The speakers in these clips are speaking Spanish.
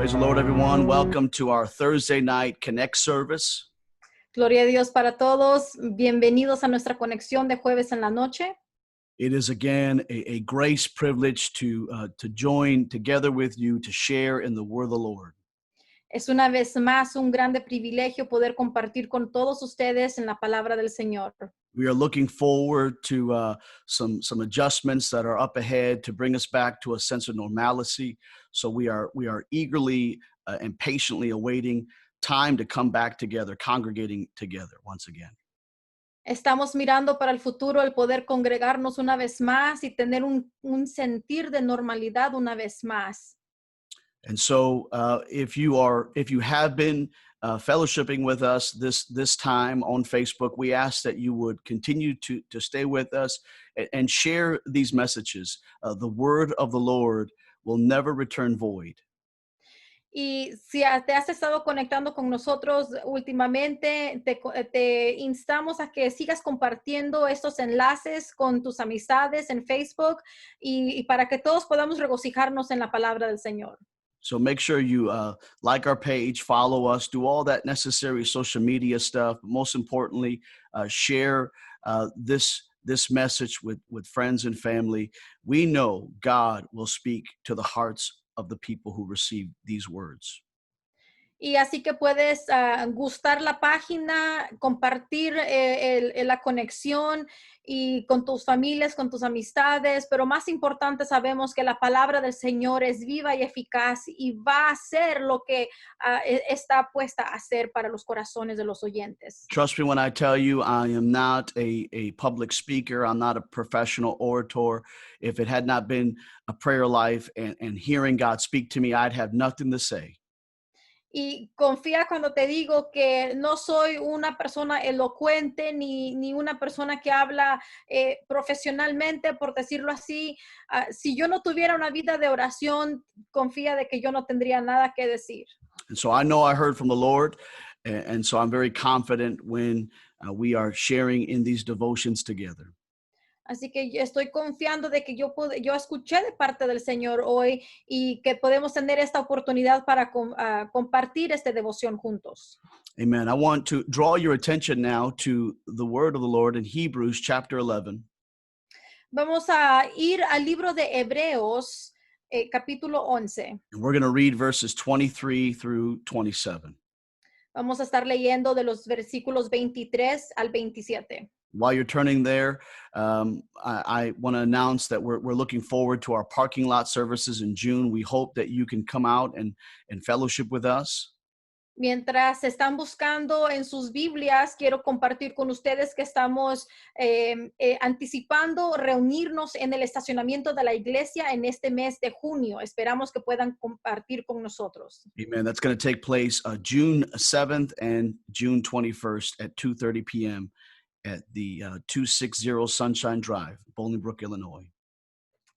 Praise the Lord, everyone. Welcome to our Thursday night Connect service. Gloria a Dios para todos. Bienvenidos a nuestra conexión de jueves en la noche. It is again a grace privilege to join together with you to share in the word of the Lord. Es una vez más un grande privilegio poder compartir con todos ustedes en la palabra del Señor. We are looking forward to some adjustments that are up ahead to bring us back to a sense of normalcy. So we are eagerly and patiently awaiting time to come back together, congregating together once again. Estamos mirando para el futuro el poder congregarnos una vez más y tener un sentir de normalidad una vez más. And so if you have been fellowshipping with us this time on Facebook, we ask that you would continue to stay with us and share these messages. The word of the Lord will never return void. Y si te has estado conectando con nosotros últimamente, te instamos a que sigas compartiendo estos enlaces con tus amistades en Facebook y para que todos podamos regocijarnos en la palabra del Señor. So make sure you like our page, follow us, do all that necessary social media stuff. Most importantly, share this message with friends and family. We know God will speak to the hearts of the people who receive these words. Y así que puedes gustar la página, compartir la conexión y con tus familias, con tus amistades, pero más importante sabemos que la palabra del Señor es viva y eficaz y va a hacer lo que está puesta a hacer para los corazones de los oyentes. Trust me when I tell you, I am not a public speaker. I'm not a professional orator. If it had not been a prayer life and hearing God speak to me, I'd have nothing to say. Y confía cuando te digo que no soy una persona elocuente ni una persona que habla profesionalmente, por decirlo así. Si yo no tuviera una vida de oración, confía de que yo no tendría nada que decir. And so I know I heard from the Lord, and so I'm very confident when we are sharing in these devotions together. Así que yo estoy confiando de que yo escuché de parte del Señor hoy y que podemos tener esta oportunidad para compartir esta devoción juntos. Amen. I want to draw your attention now to the word of the Lord in Hebrews chapter 11. Vamos a ir al libro de Hebreos, capítulo 11. And we're going to read verses 23 through 27. Vamos a estar leyendo de los versículos 23 al 27. While you're turning there, I want to announce that we're looking forward to our parking lot services in June. We hope that you can come out and fellowship with us. Mientras están buscando en sus Biblias, quiero compartir con ustedes que estamos anticipando reunirnos en el estacionamiento de la iglesia en este mes de junio. Esperamos que puedan compartir con nosotros. Amen. That's going to take place June 7th and June 21st at 2:30 p.m. at the 260 Sunshine Drive, Bolingbrook, Illinois.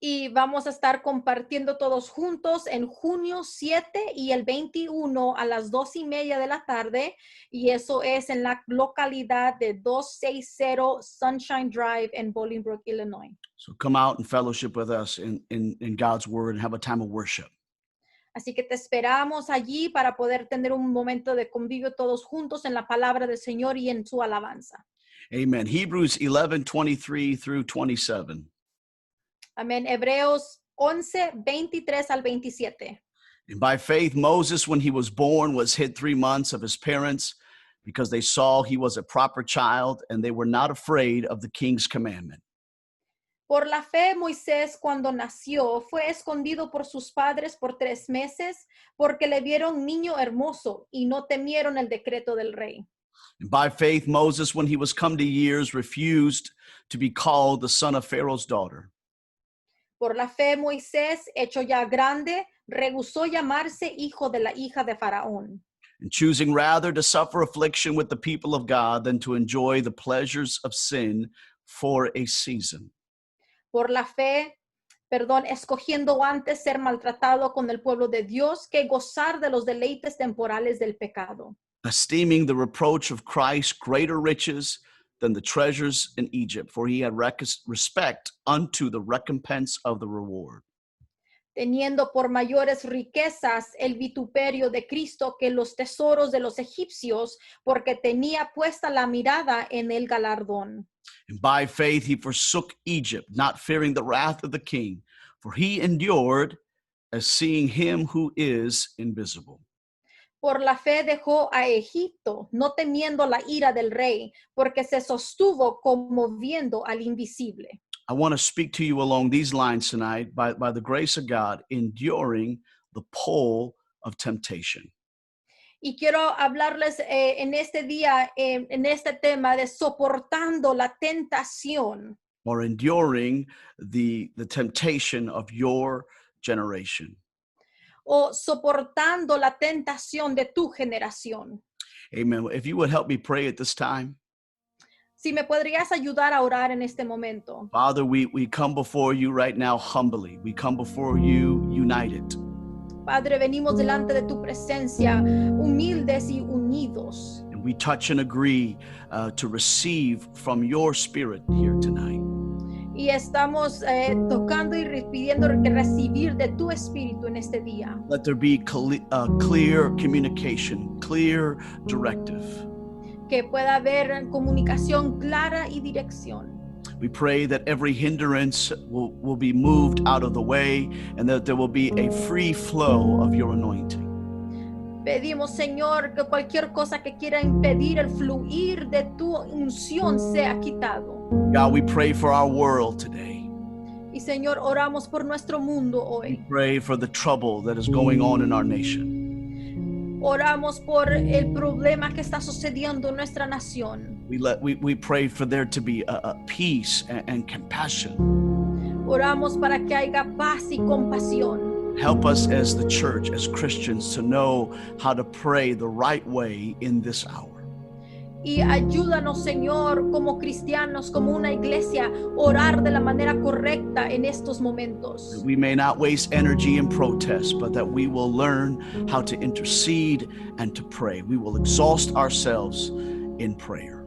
Y vamos a estar compartiendo todos juntos en junio 7 y el 21 a las 2:30 de la tarde. Y eso es en la localidad de 260 Sunshine Drive en Bolingbrook, Illinois. So come out and fellowship with us in God's Word and have a time of worship. Así que te esperamos allí para poder tener un momento de convivio todos juntos en la palabra del Señor y en su alabanza. Amen. Hebrews 11:23 through 27. Amén. Hebreos 11, 23 al 27. And by faith, Moses, when he was born, was hid 3 months of his parents because they saw he was a proper child and they were not afraid of the king's commandment. Por la fe, Moisés, cuando nació, fue escondido por sus padres por 3 meses porque le vieron niño hermoso y no temieron el decreto del rey. And by faith, Moses, when he was come to years, refused to be called the son of Pharaoh's daughter. Por la fe, Moisés, hecho ya grande, rehusó llamarse hijo de la hija de Faraón. And choosing rather to suffer affliction with the people of God than to enjoy the pleasures of sin for a season. Por la fe, escogiendo antes ser maltratado con el pueblo de Dios que gozar de los deleites temporales del pecado. Esteeming the reproach of Christ greater riches than the treasures in Egypt, for he had respect unto the recompense of the reward. teniendo por mayores riquezas el vituperio de Cristo que los tesoros de los egipcios, porque tenía puesta la mirada en el galardón. And by faith he forsook Egypt, not fearing the wrath of the king, for he endured as seeing him who is invisible. Por la fe dejó a Egipto, no temiendo la ira del rey, porque se sostuvo como viendo al invisible. I want to speak to you along these lines tonight by the grace of God, enduring the pull of temptation. Y quiero hablarles en este día, en este tema de soportando la tentación Or enduring the temptation of your generation. o soportando la tentación de tu generación. Amen. If you would help me pray at this time. Si me podrías ayudar a orar en este momento. Father, we come before you right now humbly. We come before you united. Padre, venimos delante de tu presencia, humildes y unidos. And we touch and agree to receive from your spirit here tonight. Y estamos tocando y pidiendo que recibir de tu espíritu en este día. Let there be clear communication, clear directive. Que pueda haber comunicación clara y dirección. We pray that every hindrance will be moved out of the way and that there will be a free flow of your anointing. Pedimos, Señor, que cualquier cosa que quiera impedir el fluir de tu unción sea quitado. God, we pray for our world today. Y Señor, oramos por nuestro mundo We hoy. pray for the trouble that is going on in our nation. Oramos por el problema que está sucediendo en nuestra nación. We pray for there to be a peace and compassion. Oramos para que haya paz y compasión. Help us as the church, as Christians, to know how to pray the right way in this hour. Y ayúdanos, Señor, como cristianos, como una iglesia, orar de la manera correcta en estos momentos. We may not waste energy in protest, but that we will learn how to intercede and to pray. We will exhaust ourselves in prayer.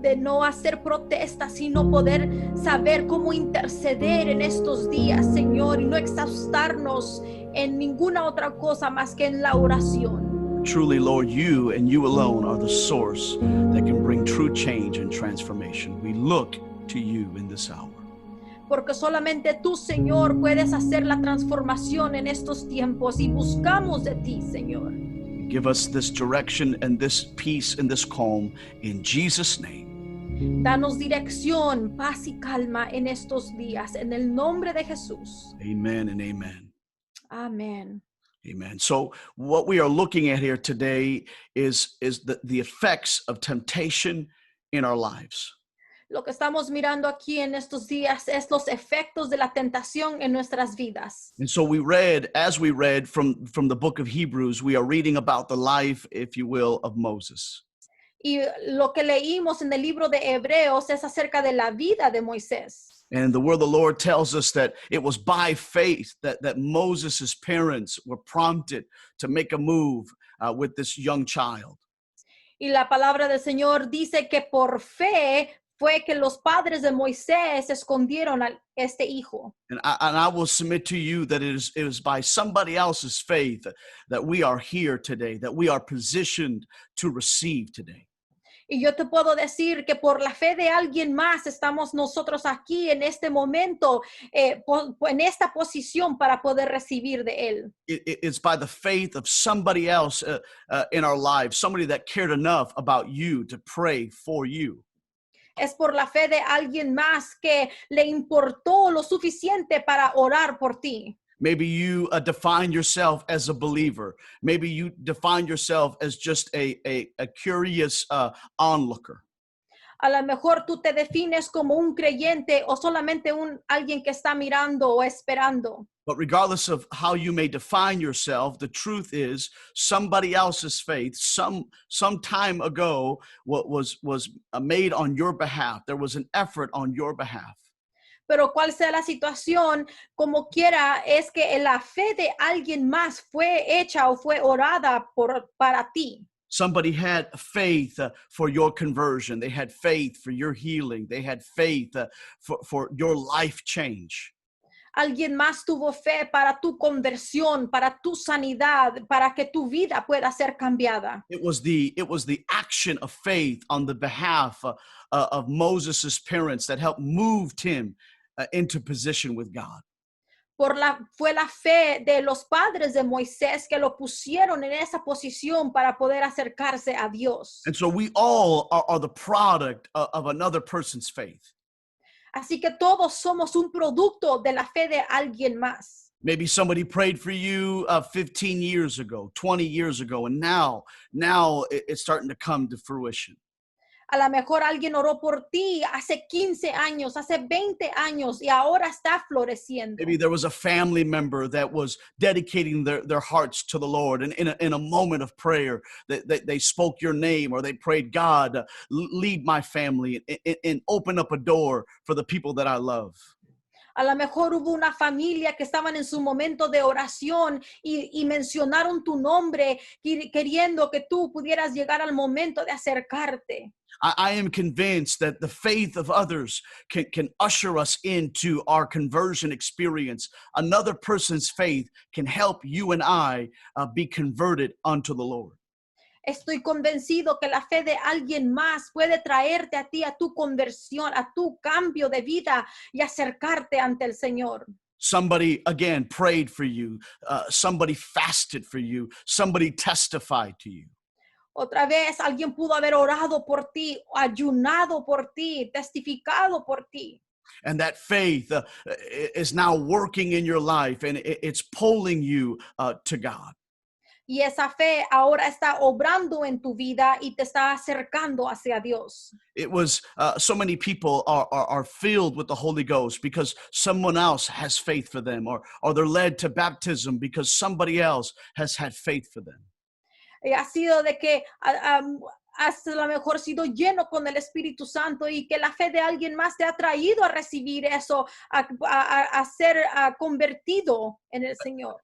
De no hacer protestas, sino poder saber cómo interceder en estos días, Señor, y no exhaustarnos en ninguna otra cosa más que en la oración. Truly, Lord, you and you alone are the source that can bring true change and transformation. We look to you in this hour. Porque solamente tú, Señor, puedes hacer la transformación en estos tiempos y buscamos de ti, Señor. Give us this direction and this peace and this calm in Jesus' name. Danos dirección, paz y calma en estos días, en el nombre de Jesús. Amen and amen. Amén. Amen. So what we are looking at here today is the effects of temptation in our lives. Lo que estamos mirando aquí en estos días es los efectos de la tentación en nuestras vidas. And so as we read from the book of Hebrews, we are reading about the life, if you will, of Moses. Y lo que leímos en el libro de Hebreos es acerca de la vida de Moisés. And the word of the Lord tells us that it was by faith that Moses' parents were prompted to make a move with this young child. Y la palabra del Señor dice que por fe fue que los padres de Moisés escondieron a este hijo. And I will submit to you that it is by somebody else's faith that we are here today, that we are positioned to receive today. Y yo te puedo decir que por la fe de alguien más estamos nosotros aquí en este momento, en esta posición para poder recibir de él. It's by the faith of somebody else in our lives, somebody that cared enough about you to pray for you. Es por la fe de alguien más que le importó lo suficiente para orar por ti. Maybe you define yourself as a believer. Maybe you define yourself as just a curious onlooker. A lo mejor tú te defines como un creyente o solamente alguien que está mirando o esperando. But regardless of how you may define yourself, the truth is somebody else's faith some time ago was made on your behalf. There was an effort on your behalf. Pero cual sea la situación, como quiera, es que la fe de alguien más fue hecha o fue orada para ti. Somebody had faith for your conversion. They had faith for your healing. They had faith for your life change. Alguien más tuvo fe para tu conversión, para tu sanidad, para que tu vida pueda ser cambiada. It was the action of faith on the behalf of Moses' parents that helped moved him into position with God. Fue la fe de los padres de Moisés que lo pusieron en esa posición para poder acercarse a Dios. And so we all are the product of another person's faith. Así que todos somos un producto de la fe de alguien más. Maybe somebody prayed for you 15 years ago, 20 years ago, and now it's starting to come to fruition. A lo mejor alguien oró por ti hace 15 años, hace 20 años y ahora está floreciendo. Maybe there was a family member that was dedicating their hearts to the Lord, and in a moment of prayer, they spoke your name, or they prayed, God, lead my family and open up a door for the people that I love. A lo mejor hubo una familia que estaban en su momento de oración y mencionaron tu nombre, queriendo que tú pudieras llegar al momento de acercarte. I am convinced that the faith of others can usher us into our conversion experience. Another person's faith can help you and I be converted unto the Lord. Estoy convencido que la fe de alguien más puede traerte a ti, a tu conversión, a tu cambio de vida y acercarte ante el Señor. Somebody, again, prayed for you. Somebody fasted for you. Somebody testified to you. Otra vez alguien pudo haber orado por ti, ayunado por ti, testificado por ti. And that faith is now working in your life, and it's pulling you to God. Y esa fe ahora está obrando en tu vida y te está acercando hacia Dios. It was so many people are filled with the Holy Ghost because someone else has faith for them, or they're led to baptism because somebody else has had faith for them. Ha sido de que has a lo mejor sido lleno con el Espíritu Santo y que la fe de alguien más te ha traído a recibir eso, a ser convertido en el Señor.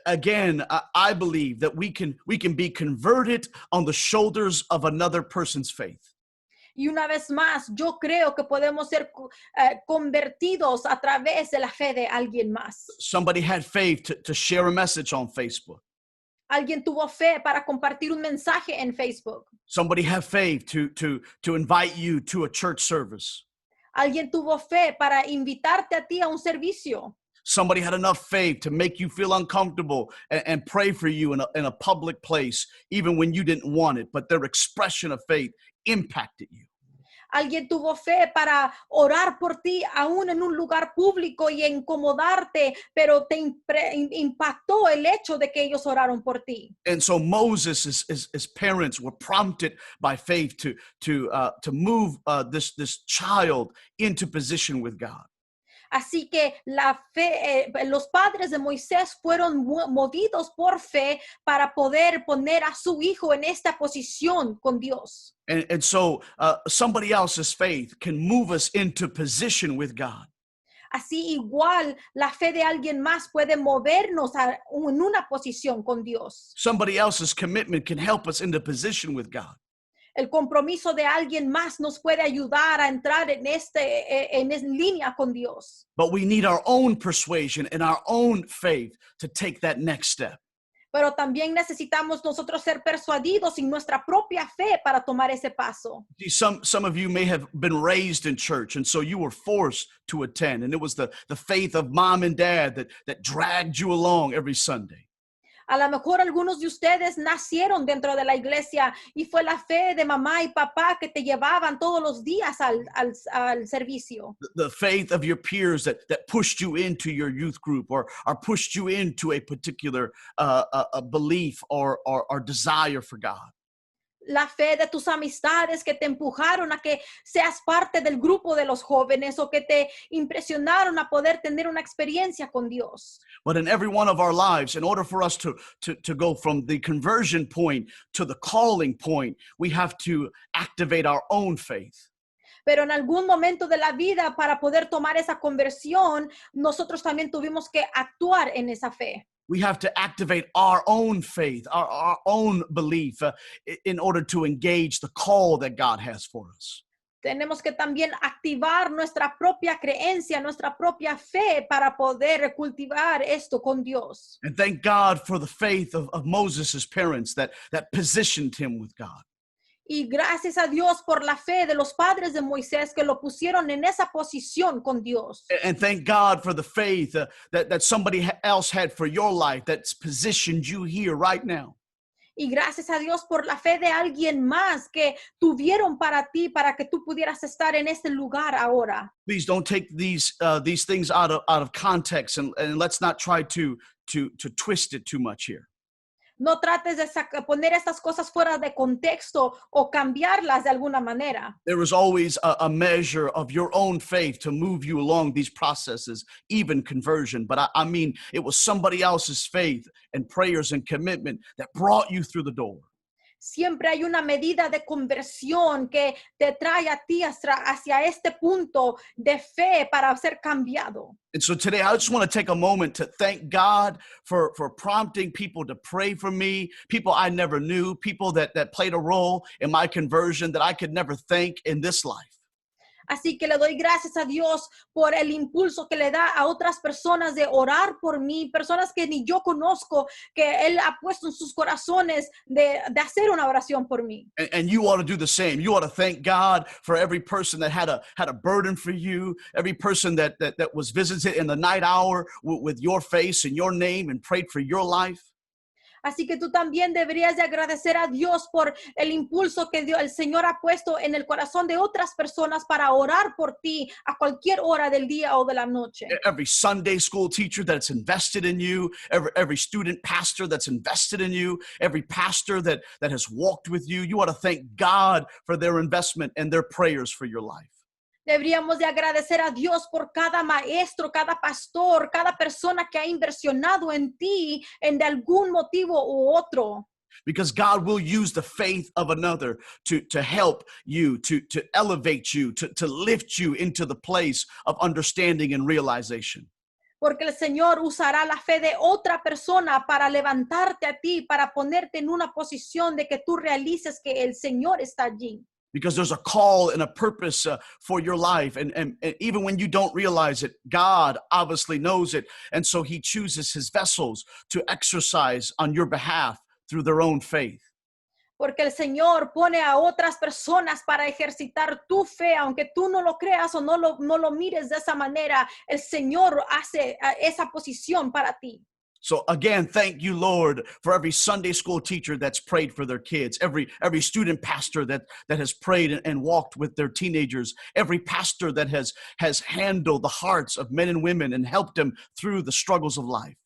Again, I believe that we can be converted on the shoulders of another person's faith. Y una vez más, yo creo que podemos ser convertidos a través de la fe de alguien más. Somebody had faith to share a message on Facebook. Alguien tuvo fe para compartir un mensaje en Facebook. Somebody had faith to invite you to a church service. Alguien tuvo fe para invitarte a ti a un servicio. Somebody had enough faith to make you feel uncomfortable and pray for you in a public place, even when you didn't want it, but their expression of faith impacted you. Alguien tuvo fe para orar por ti aún en un lugar público y incomodarte, pero te impactó el hecho de que ellos oraron por ti. And so Moses, his parents were prompted by faith to move this child into position with God. Así que la fe, los padres de Moisés fueron movidos por fe para poder poner a su hijo en esta posición con Dios. And so somebody else's faith can move us into position with God. Así igual la fe de alguien más puede movernos en una posición con Dios. Somebody else's commitment can help us into position with God. El compromiso de alguien más nos puede ayudar a entrar en línea con Dios. But we need our own persuasion and our own faith to take that next step. Pero también necesitamos nosotros ser persuadidos en nuestra propia fe para tomar ese paso. See, some of you may have been raised in church, and so you were forced to attend, and it was the faith of mom and dad that dragged you along every Sunday. A lo mejor algunos de ustedes nacieron dentro de la iglesia y fue la fe de mamá y papá que te llevaban todos los días al servicio. The faith of your peers that pushed you into your youth group, or pushed you into a particular a belief or desire for God. La fe de tus amistades que te empujaron a que seas parte del grupo de los jóvenes o que te impresionaron a poder tener una experiencia con Dios. But in every one of our lives, in order for us to go from the conversion point to the calling point, we have to activate our own faith. Pero en algún momento de la vida, para poder tomar esa conversión, nosotros también tuvimos que actuar en esa fe. We have to activate our own faith, our own belief in order to engage the call that God has for us. tenemos que también activar nuestra propia creencia, nuestra propia fe para poder cultivar esto con Dios. And thank God for the faith of Moses' parents that positioned him with God. Y gracias a Dios por la fe de los padres de Moisés que lo pusieron en esa posición con Dios. And thank God for the faith that somebody else had for your life that's positioned you here right now. Y gracias a Dios por la fe de alguien más que tuvieron para ti, para que tú pudieras estar en este lugar ahora. Please don't take these things out of context, and let's not try to twist it too much here. No trates de poner estas cosas fuera de contexto o cambiarlas de alguna manera. There is always a measure of your own faith to move you along these processes, even conversion. But I mean, it was somebody else's faith and prayers and commitment that brought you through the door. Siempre hay una medida de conversión que te trae a ti hacia este punto de fe para ser cambiado. And so today, I just want to take a moment to thank God for prompting people to pray for me, people I never knew, people that played a role in my conversion that I could never thank in this life. Así que le doy gracias a Dios por el impulso que le da a otras personas de orar por mí, personas que ni yo conozco, que Él ha puesto en sus corazones de hacer una oración por mí. And you ought to do the same. You ought to thank God for every person that had a burden for you, every person that was visited in the night hour with your face and your name and prayed for your life. Así que tú también deberías de agradecer a Dios por el impulso que el Señor ha puesto en el corazón de otras personas para orar por ti a cualquier hora del día o de la noche. Every Sunday school teacher that's invested in you, every student pastor that's invested in you, every pastor that has walked with you, you ought to thank God for their investment and their prayers for your life. Deberíamos de agradecer a Dios por cada maestro, cada pastor, cada persona que ha inversionado en ti en de algún motivo u otro. Because God will use the faith of another to help you, to elevate you, to lift you into the place of understanding and realization. Porque el Señor usará la fe de otra persona para levantarte a ti, para ponerte en una posición de que tú realices que el Señor está allí. Because there's a call and a purpose for your life. And even when you don't realize it, God obviously knows it. And so he chooses his vessels to exercise on your behalf through their own faith. Porque el Señor pone a otras personas para ejercitar tu fe, aunque tú no lo creas o no lo mires de esa manera, el Señor hace esa posición para ti. So again, thank you, Lord, for every Sunday school teacher that's prayed for their kids, every student pastor that has prayed and walked with their teenagers, every pastor that has handled the hearts of men and women and helped them through the struggles of life.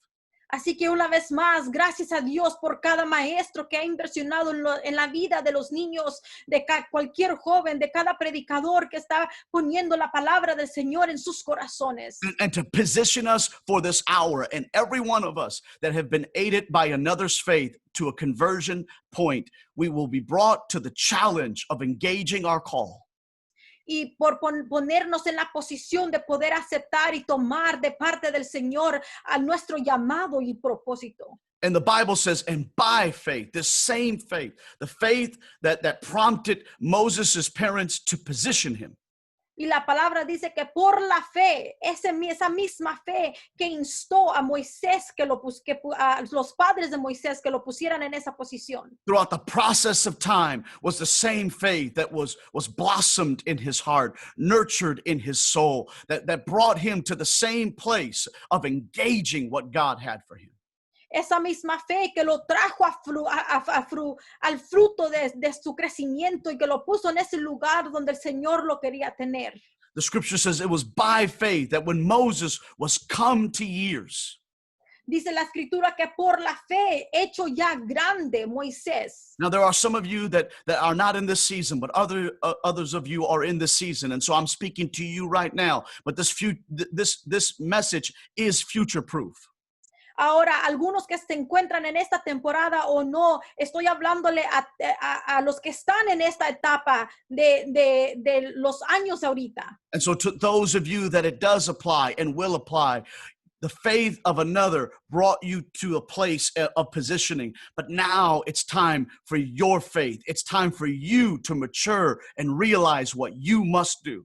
Así que una vez más, gracias a Dios por cada maestro que ha inversionado en la vida de los niños, de cualquier joven, de cada predicador que está poniendo la palabra del Señor en sus corazones. And to position us for this hour, and every one of us that have been aided by another's faith to a conversion point, we will be brought to the challenge of engaging our call. Y por ponernos en la posición de poder aceptar y tomar de parte del Señor a nuestro llamado y propósito. And the Bible says, and by faith, this same faith, the faith that prompted Moses' parents to position him. Y la palabra dice que por la fe, esa misma fe que instó a Moisés, a los padres de Moisés que lo pusieran en esa posición. Throughout the process of time was the same faith that was blossomed in his heart, nurtured in his soul, that brought him to the same place of engaging what God had for him. Esa misma fe que lo trajo al fruto de su crecimiento y que lo puso en ese lugar donde el Señor lo quería tener. The scripture says it was by faith that when Moses was come to years. Dice la escritura que por la fe, hecho ya grande, Moisés. Now there are some of you that are not in this season, but others of you are in this season, and so I'm speaking to you right now. But this message is future proof. Ahora, algunos que se encuentran en esta temporada o no, estoy hablándole a los que están en esta etapa de los años ahorita. And so to those of you that it does apply and will apply, The faith of another brought you to a place of positioning, but now it's time for your faith. It's time for you to mature and realize what you must do.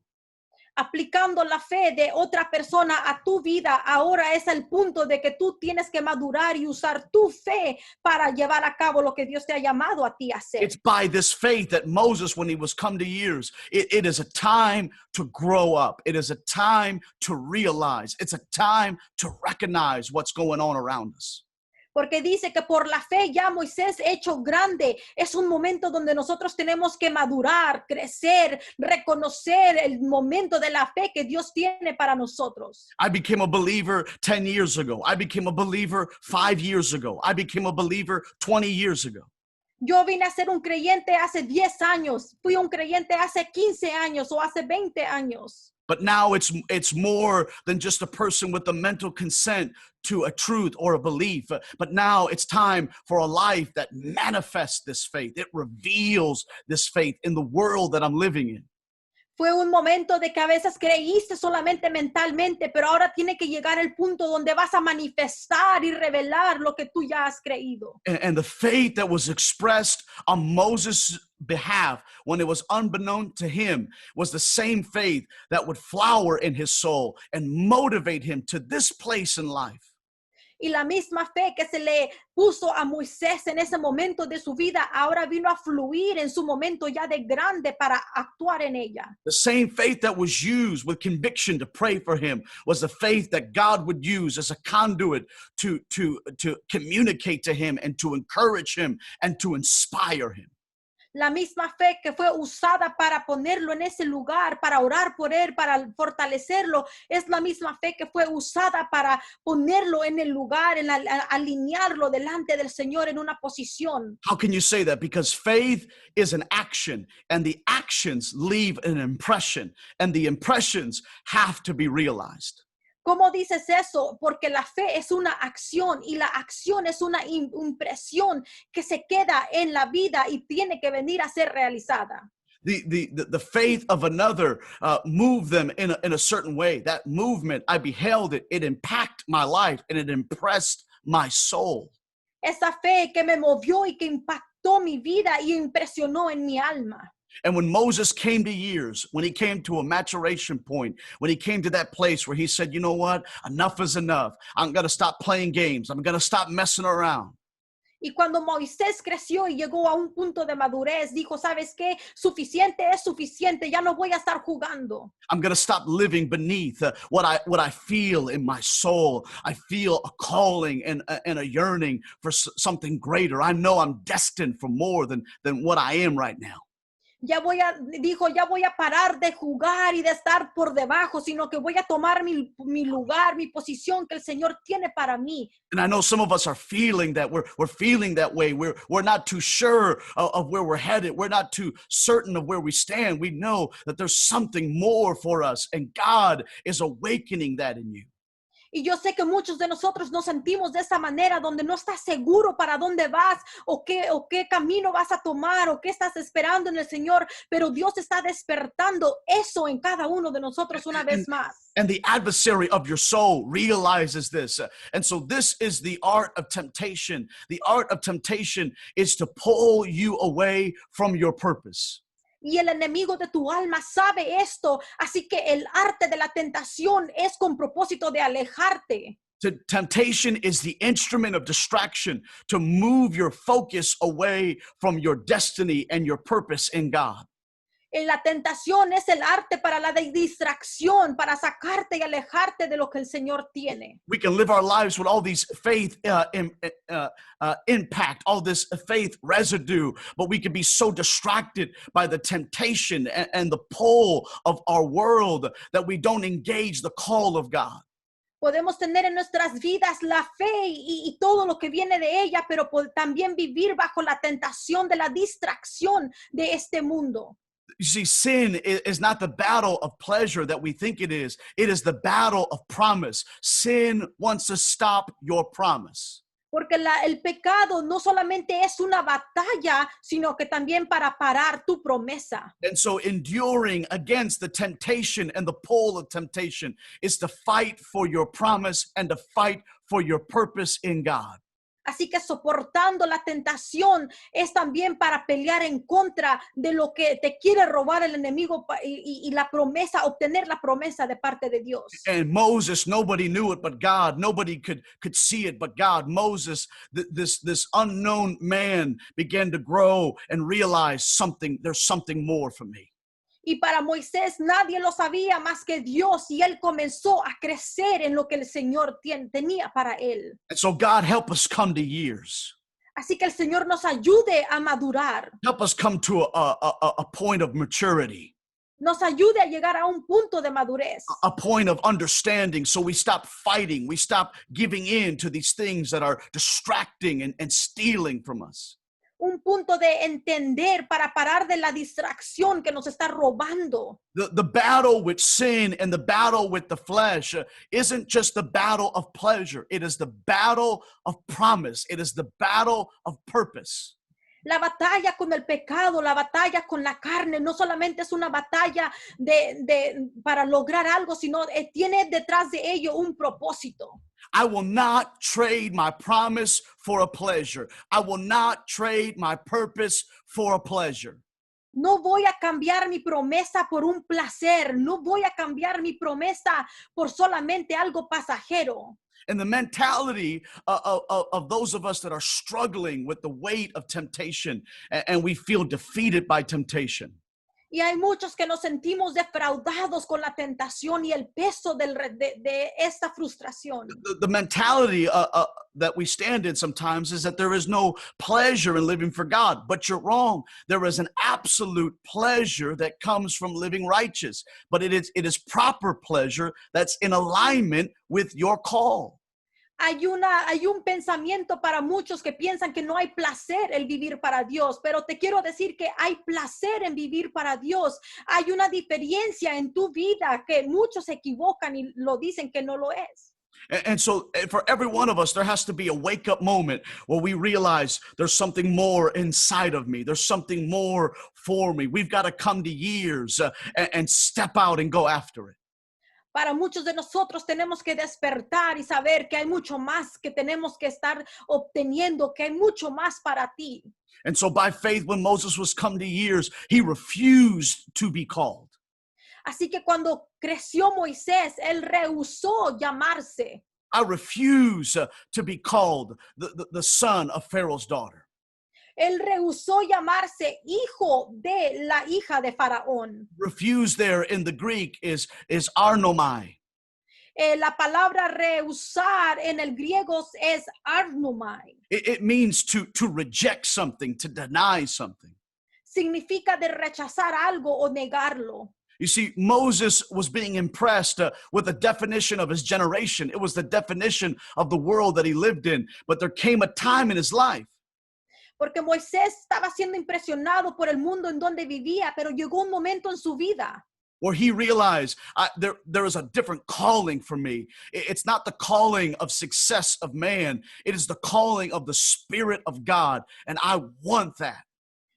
Aplicando la fe de otra persona a tu vida, ahora es el punto de que tú tienes que madurar y usar tu fe para llevar a cabo lo que Dios te ha llamado a ti a hacer. It's by this faith that Moses, when he was come to years, it is a time to grow up. It is a time to realize. It's a time to recognize what's going on around us. Porque dice que por la fe ya Moisés hecho grande, es un momento donde nosotros tenemos que madurar, crecer, reconocer el momento de la fe que Dios tiene para nosotros. I became a believer 10 years ago. I became a believer 5 years ago. I became a believer 20 years ago. Yo vine a ser un creyente hace 10 años, fui un creyente hace 15 años o hace 20 años. But now it's more than just a person with the mental consent to a truth or a belief. But now it's time for a life that manifests this faith. It reveals this faith in the world that I'm living in. Fue un momento de que a veces creíste solamente mentalmente, pero ahora tiene que llegar el punto donde vas a manifestar y revelar lo que tú ya has creído. And the faith that was expressed on Moses' behalf when it was unbeknown to him was the same faith that would flower in his soul and motivate him to this place in life. Y la misma fe que se le puso a Moisés en ese momento de su vida, ahora vino a fluir en su momento ya de grande para actuar en ella. The same faith that was used with conviction to pray for him was the faith that God would use as a conduit to communicate to him and to encourage him and to inspire him. La misma fe que fue usada para ponerlo en ese lugar, para orar por él, para fortalecerlo, es la misma fe que fue usada para ponerlo en el lugar, en alinearlo delante del Señor en una posición. How can you say that? Because faith is an action, and the actions leave an impression, and the impressions have to be realized. ¿Cómo dices eso? Porque la fe es una acción y la acción es una impresión que se queda en la vida y tiene que venir a ser realizada. The faith of another moved them in a certain way. That movement, I beheld it. It impacted my life and it impressed my soul. Esa fe que me movió y que impactó mi vida y impresionó en mi alma. And when Moses came to years, when he came to a maturation point, when he came to that place where he said, you know what, enough is enough. I'm going to stop playing games. I'm going to stop messing around. Y cuando Moisés creció y llegó a un punto de madurez, dijo, ¿sabes qué? Suficiente es suficiente, ya no voy a estar jugando. I'm going to stop living beneath what I feel in my soul. I feel a calling and a yearning for something greater. I know I'm destined for more than what I am right now. Ya voy a parar de jugar y de estar por debajo, sino que voy a tomar mi lugar, mi posición que el Señor tiene para mí. And I know some of us are feeling that we're feeling that way. We're not too sure of where we're headed. We're not too certain of where we stand. We know that there's something more for us, and God is awakening that in you. Y yo sé que muchos de nosotros nos sentimos de esa manera, donde no estás seguro para dónde vas o qué camino vas a tomar o qué estás esperando en el Señor, pero Dios está despertando eso en cada uno de nosotros una vez más. And the adversary of your soul realizes this. And so this is the art of temptation. The art of temptation is to pull you away from your purpose. Y el enemigo de tu alma sabe esto, así que el arte de la tentación es con propósito de alejarte. Temptation is the instrument of distraction to move your focus away from your destiny and your purpose in God. La tentación es el arte para la distracción, para sacarte y alejarte de lo que el Señor tiene. We can live our lives with all these faith impact, all this faith residue, but we can be so distracted by the temptation and the pull of our world that we don't engage the call of God. Podemos tener en nuestras vidas la fe y todo lo que viene de ella, pero también vivir bajo la tentación de la distracción de este mundo. You see, sin is not the battle of pleasure that we think it is. It is the battle of promise. Sin wants to stop your promise. Porque el pecado no solamente es una batalla, sino que también para parar tu promesa. And so enduring against the temptation and the pull of temptation is to fight for your promise and to fight for your purpose in God. Así que soportando la tentación es también para pelear en contra de lo que te quiere robar el enemigo y la promesa, obtener la promesa de parte de Dios. And Moses, nobody knew it but God. Nobody could see it but God. Moses, this unknown man, began to grow and realize there's something more for me. Y para Moisés nadie lo sabía más que Dios, y él comenzó a crecer en lo que el Señor tenía para él. And so God, help us come to years. Así que el Señor nos ayude a madurar, Help us come to a point of maturity, nos ayude a llegar a un punto de madurez, a point of understanding, so we stop fighting, we stop giving in to these things that are distracting and stealing from us. un punto de entender para parar de la distracción que nos está robando. The battle with sin and the battle with the flesh isn't just the battle of pleasure. It is the battle of promise. It is the battle of purpose. La batalla con el pecado, la batalla con la carne, no solamente es una batalla para lograr algo, sino tiene detrás de ello un propósito. I will not trade my promise for a pleasure. I will not trade my purpose for a pleasure. No voy a cambiar mi promesa por un placer. No voy a cambiar mi promesa por solamente algo pasajero. And the mentality of those of us that are struggling with the weight of temptation and we feel defeated by temptation. Y hay muchos que nos sentimos defraudados con la tentación y el peso de esta frustración. The mentality that we stand in sometimes is that there is no pleasure in living for God, but you're wrong. There is an absolute pleasure that comes from living righteous, but it is proper pleasure that's in alignment with your call. Hay un pensamiento para muchos que piensan que no hay placer el vivir para Dios, pero te quiero decir que hay placer en vivir para Dios. Hay una diferencia en tu vida que muchos se equivocan y lo dicen que no lo es. And so for every one of us, there has to be a wake-up moment where we realize there's something more inside of me. There's something more for me. We've got to come to years and step out and go after it. Para muchos de nosotros tenemos que despertar y saber que hay mucho más que tenemos que estar obteniendo, que hay mucho más para ti. And so by faith, when Moses was come to years, he refused to be called. Así que cuando creció Moisés, él rehusó llamarse. I refuse to be called the son of Pharaoh's daughter. Él rehusó llamarse hijo de la hija de Faraón. Refuse there in the Greek is arnomai. La palabra rehusar en el griego es arnomai. It means to reject something, to deny something. Significa de rechazar algo o negarlo. You see, Moses was being impressed with the definition of his generation. It was the definition of the world that he lived in. But there came a time in his life porque Moisés estaba siendo impresionado por el mundo en donde vivía, pero llegó un momento en su vida where he realized there is a different calling for me. It's not the calling of success of man. It is the calling of the Spirit of God, and I want that.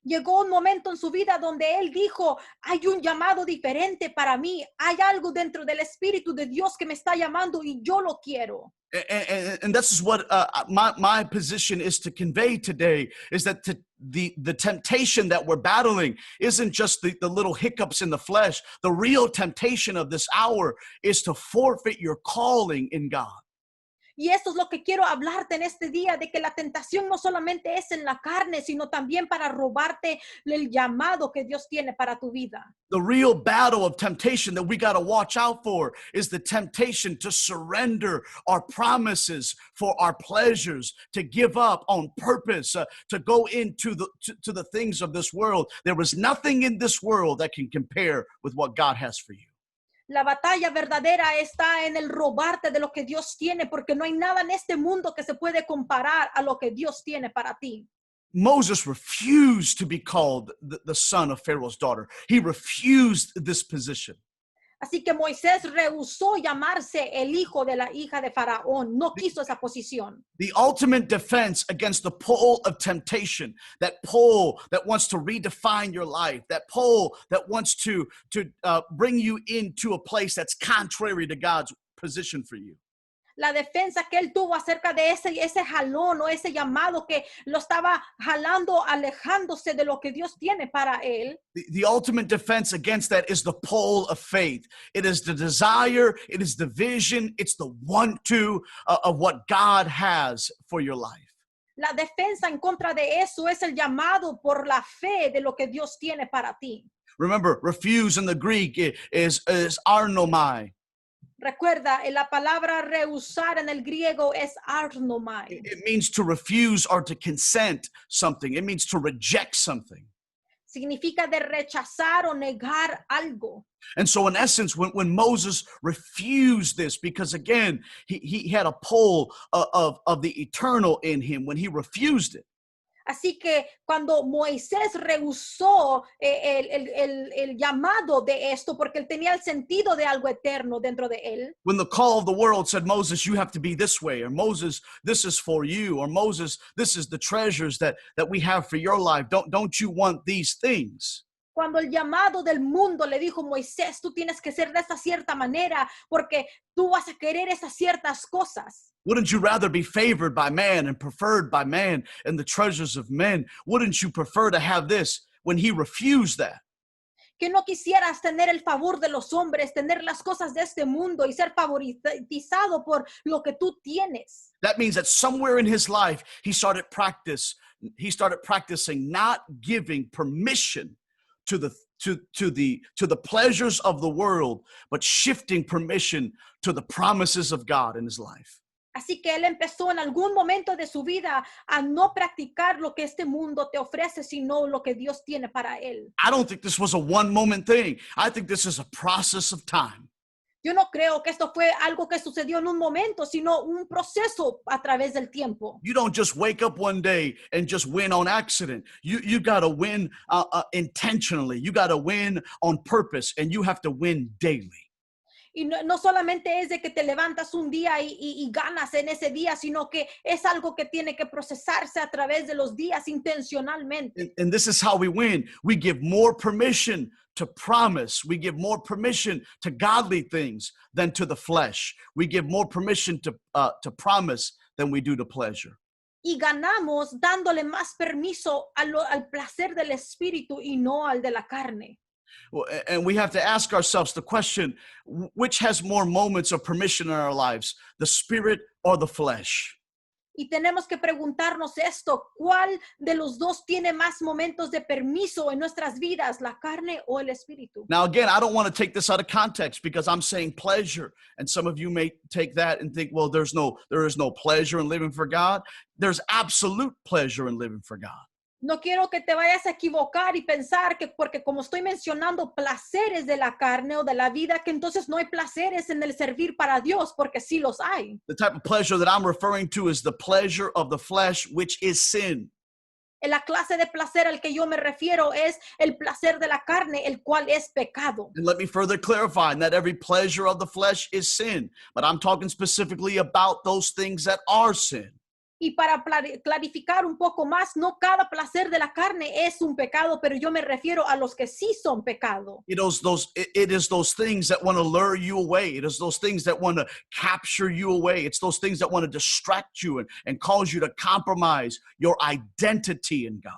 Llegó un momento en su vida donde él dijo, hay un llamado diferente para mí, hay algo dentro del Espíritu de Dios que me está llamando y yo lo quiero. And this is what my position is to convey today, is that the temptation that we're battling isn't just the little hiccups in the flesh. The real temptation of this hour is to forfeit your calling in God. Y eso es lo que quiero hablarte en este día, de que la tentación no solamente es en la carne, sino también para robarte el llamado que Dios tiene para tu vida. The real battle of temptation that we got to watch out for is the temptation to surrender our promises for our pleasures, to give up on purpose, to go into to the things of this world. There is nothing in this world that can compare with what God has for you. La batalla verdadera está en el robarte de lo que Dios tiene, porque no hay nada en este mundo que se puede comparar a lo que Dios tiene para ti. Moses refused to be called the son of Pharaoh's daughter. He refused this position. Así que Moisés rehusó llamarse el hijo de la hija de Faraón. No quiso esa posición. The ultimate defense against the pull of temptation, that pull that wants to redefine your life, that pull that wants to bring you into a place that's contrary to God's position for you. La defensa que él tuvo acerca de ese jalón o ese llamado que lo estaba jalando, alejándose de lo que Dios tiene para él. The ultimate defense against that is the pull of faith. It is the desire, it is the vision, it's the want-to of what God has for your life. La defensa en contra de eso es el llamado por la fe de lo que Dios tiene para ti. Remember, refuse in the Greek is arnomai. Recuerda, la palabra rehusar en el griego es arnomai. It means to refuse or to consent something. It means to reject something. Significa de rechazar o negar algo. And so in essence, when Moses refused this, because again, he had a pull of the eternal in him, when he refused it. Así que cuando Moisés rehusó el llamado de esto, porque él tenía el sentido de algo eterno dentro de él. When the call of the world said, Moses, you have to be this way, or Moses, this is for you, or Moses, this is the treasures that we have for your life. Don't you want these things? Cuando el llamado del mundo le dijo, Moisés, tú tienes que ser de esta cierta manera porque tú vas a querer esas ciertas cosas. Wouldn't you rather be favored by man and preferred by man and the treasures of men? Wouldn't you prefer to have this when he refused that? Que no quisieras tener el favor de los hombres, tener las cosas de este mundo y ser favorizado por lo que tú tienes. That means that somewhere in his life, he started practicing not giving permission to the pleasures of the world, but shifting permission to the promises of God in his life. Así que él empezó en algún momento de su vida a no practicar lo que este mundo te ofrece, sino lo que Dios tiene para él. I don't think this was a one-moment thing. I think this is a process of time. Yo no creo que esto fue algo que sucedió en un momento, sino un proceso a través del tiempo. You don't just wake up one day and just win on accident. You got to win intentionally. You got to win on purpose, and you have to win daily. Y no solamente es de que te levantas un día y ganas en ese día, sino que es algo que tiene que procesarse a través de los días intencionalmente. And this is how we win. We give more permission to promise. We give more permission to godly things than to the flesh. We give more permission to promise than we do to pleasure. Y ganamos dándole más permiso al placer del espíritu y no al de la carne. And we have to ask ourselves the question, which has more moments of permission in our lives, the spirit or the flesh? Y tenemos que preguntarnos esto, ¿cuál de los dos tiene más momentos de permiso en nuestras vidas, la carne o el espíritu? Now, again, I don't want to take this out of context because I'm saying pleasure. And some of you may take that and think, well, there is no pleasure in living for God. There's absolute pleasure in living for God. No quiero que te vayas a equivocar y pensar que porque como estoy mencionando placeres de la carne o de la vida, que entonces no hay placeres en el servir para Dios, porque sí los hay. The type of pleasure that I'm referring to is the pleasure of the flesh, which is sin. La clase de placer al que yo me refiero es el placer de la carne, el cual es pecado. And let me further clarify, not every pleasure of the flesh is sin, but I'm talking specifically about those things that are sin. Y para clarificar un poco más, no cada placer de la carne es un pecado, pero yo me refiero a los que sí son pecado. It is those things that want to lure you away. It is those things that want to capture you away. It's those things that want to distract you and cause you to compromise your identity in God.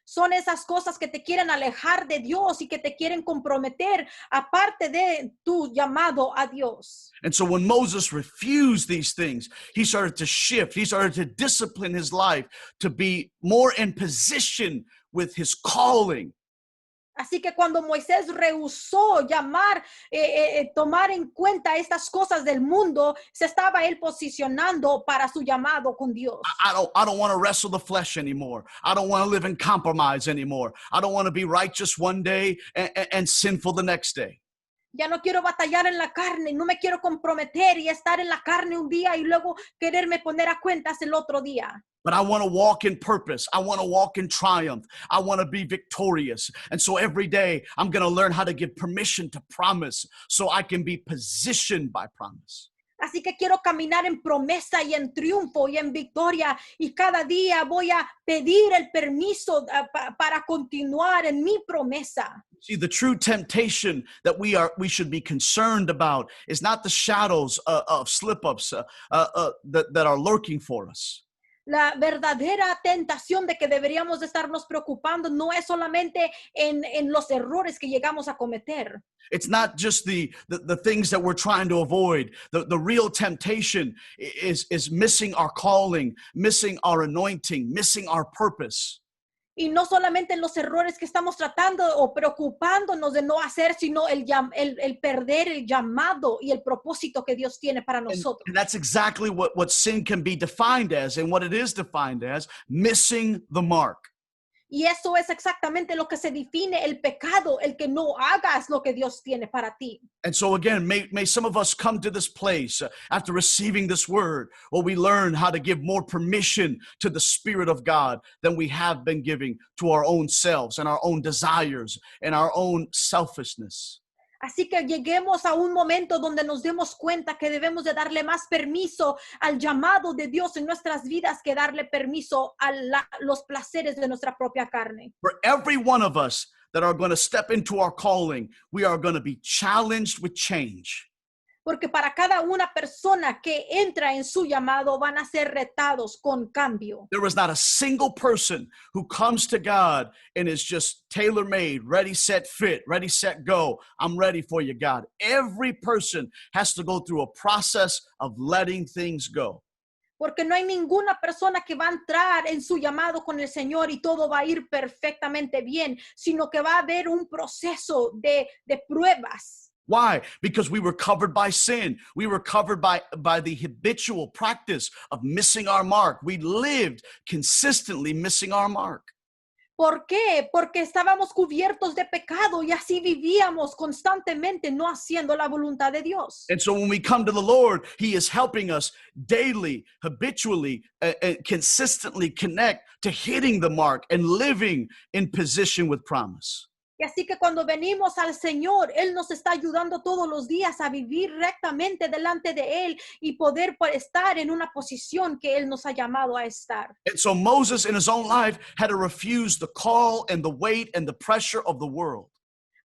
Son esas cosas que te quieren alejar de Dios y que te quieren comprometer aparte de tu llamado a Dios. And so when Moses refused these things, he started to shift. He started to discipline his life to be more in position with his calling. Así que cuando Moisés rehusó tomar en cuenta estas cosas del mundo, se estaba él posicionando para su llamado con Dios. I don't want to wrestle the flesh anymore. I don't want to live in compromise anymore. I don't want to be righteous one day and sinful the next day. Ya no quiero batallar en la carne, no me quiero comprometer y estar en la carne un día y luego quererme poner a cuentas el otro día. But I want to walk in purpose. I want to walk in triumph. I want to be victorious. And so every day I'm going to learn how to give permission to promise so I can be positioned by promise. Así que quiero caminar en promesa y en triunfo y en victoria y cada día voy a pedir el permiso para continuar en mi promesa. See, the true temptation that we should be concerned about is not the shadows of slip-ups that are lurking for us. La verdadera tentación de que deberíamos de estarnos preocupando no es solamente en los errores que llegamos a cometer. It's not just the things that we're trying to avoid. The real temptation is missing our calling, missing our anointing, missing our purpose. Y no solamente en los errores que estamos tratando o preocupándonos de no hacer, sino el perder el llamado y el propósito que Dios tiene para nosotros. And that's exactly what sin can be defined as, and what it is defined as, missing the mark. Y eso es exactamente lo que se define el pecado, el que no hagas lo que Dios tiene para ti. And so again, may some of us come to this place after receiving this word, where we learn how to give more permission to the Spirit of God than we have been giving to our own selves and our own desires and our own selfishness. Así que lleguemos a un momento donde nos demos cuenta que debemos de darle más permiso al llamado de Dios en nuestras vidas que darle permiso a los placeres de nuestra propia carne. For every one of us that are going to step into our calling, we are going to be challenged with change. Porque para cada una persona que entra en su llamado van a ser retados con cambio. There is not a single person who comes to God and is just tailor-made, ready, set, fit, ready, set, go. I'm ready for you, God. Every person has to go through a process of letting things go. Porque no hay ninguna persona que va a entrar en su llamado con el Señor y todo va a ir perfectamente bien, sino que va a haber un proceso de pruebas. Why? Because we were covered by sin. We were covered by the habitual practice of missing our mark. We lived consistently missing our mark. ¿Por qué? Porque estábamos cubiertos de pecado y así vivíamos constantemente no haciendo la voluntad de Dios. And so when we come to the Lord, He is helping us daily, habitually, consistently connect to hitting the mark and living in position with promise. Y así que cuando venimos al Señor, Él nos está ayudando todos los días a vivir rectamente delante de Él y poder estar en una posición que Él nos ha llamado a estar. And so Moses in his own life had to refuse the call and the weight and the pressure of the world.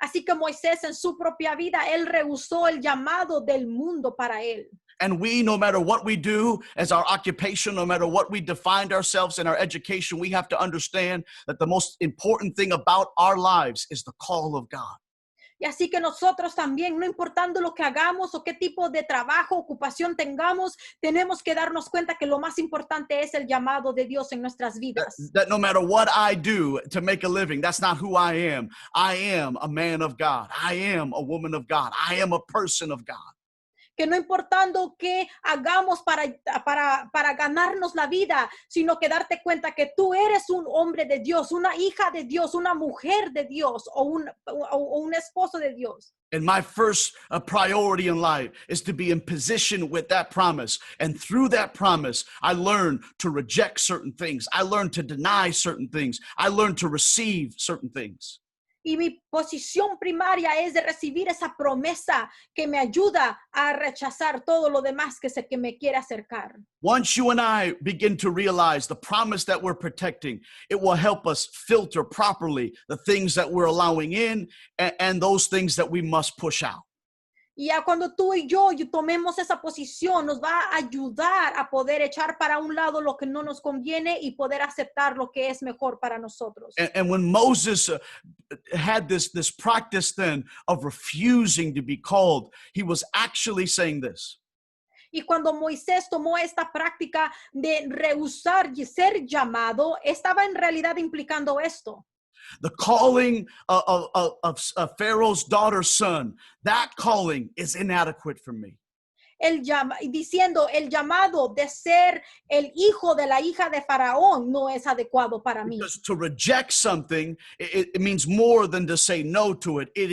Así que Moisés en su propia vida, Él rehusó el llamado del mundo para Él. And we, no matter what we do as our occupation, no matter what we defined ourselves in our education, we have to understand that the most important thing about our lives is the call of God. Y así que nosotros también, no importando lo que hagamos o qué tipo de trabajo, ocupación tengamos, tenemos que darnos cuenta que lo más importante es el llamado de Dios en nuestras vidas. That no matter what I do to make a living, that's not who I am. I am a man of God. I am a woman of God. I am a person of God. Que no importando qué hagamos para ganarnos la vida, sino que darte cuenta que tú eres un hombre de Dios, una hija de Dios, una mujer de Dios o un esposo de Dios. And my first priority in life is to be in position with that promise. And through that promise, I learn to reject certain things. I learn to deny certain things. I learn to receive certain things. Y mi posición primaria es de recibir esa promesa que me ayuda a rechazar todo lo demás que me quiere acercar. Once you and I begin to realize the promise that we're protecting, it will help us filter properly the things that we're allowing in and those things that we must push out. Y ya cuando tú y yo tomemos esa posición, nos va a ayudar a poder echar para un lado lo que no nos conviene y poder aceptar lo que es mejor para nosotros. And when Moses had this practice then of refusing to be called, he was actually saying this. Y cuando Moisés tomó esta práctica de rehusar y ser llamado, estaba en realidad implicando esto. The calling of Pharaoh's daughter's son, that calling is inadequate for me. Diciendo, el llamado de ser el hijo de la hija de Faraón no es adecuado para mí. Because to reject something, it means more than to say no to it. It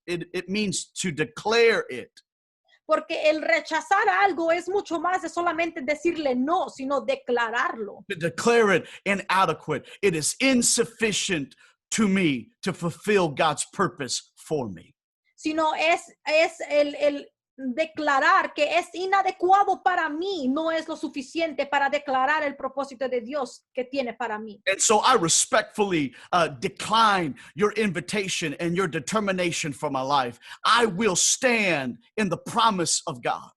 it means to declare it. Porque el rechazar algo es mucho más de solamente decirle no, sino declararlo. To declare it inadequate. It is insufficient to me to fulfill God's purpose for me. Sino es el declarar que es inadecuado para mí, no es lo suficiente para declarar el propósito de Dios que tiene para mí. And so I respectfully decline your invitation and your determination for my life. I will stand in the promise of God.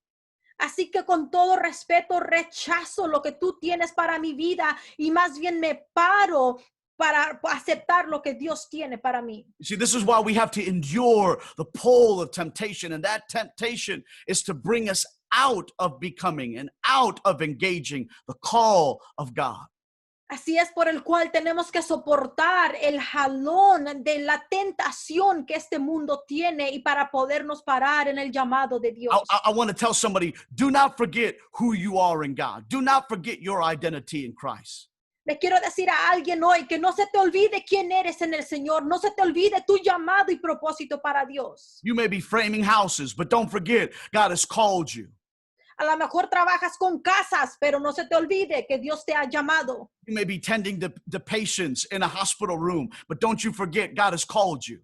Así que con todo respeto rechazo lo que tú tienes para mi vida y más bien me paro para aceptar lo que Dios tiene para mí. You see, this is why we have to endure the pull of temptation. And that temptation is to bring us out of becoming and out of engaging the call of God. Así es por el cual tenemos que soportar el jalón de la tentación que este mundo tiene y para podernos parar en el llamado de Dios. I want to tell somebody, do not forget who you are in God. Do not forget your identity in Christ. Le quiero decir a alguien hoy que no se te olvide quién eres en el Señor, no se te olvide tu llamado y propósito para Dios. You may be framing houses, but don't forget, God has called you. A lo mejor trabajas con casas, pero no se te olvide que Dios te ha llamado. You may be tending the patients in a hospital room, but don't you forget, God has called you.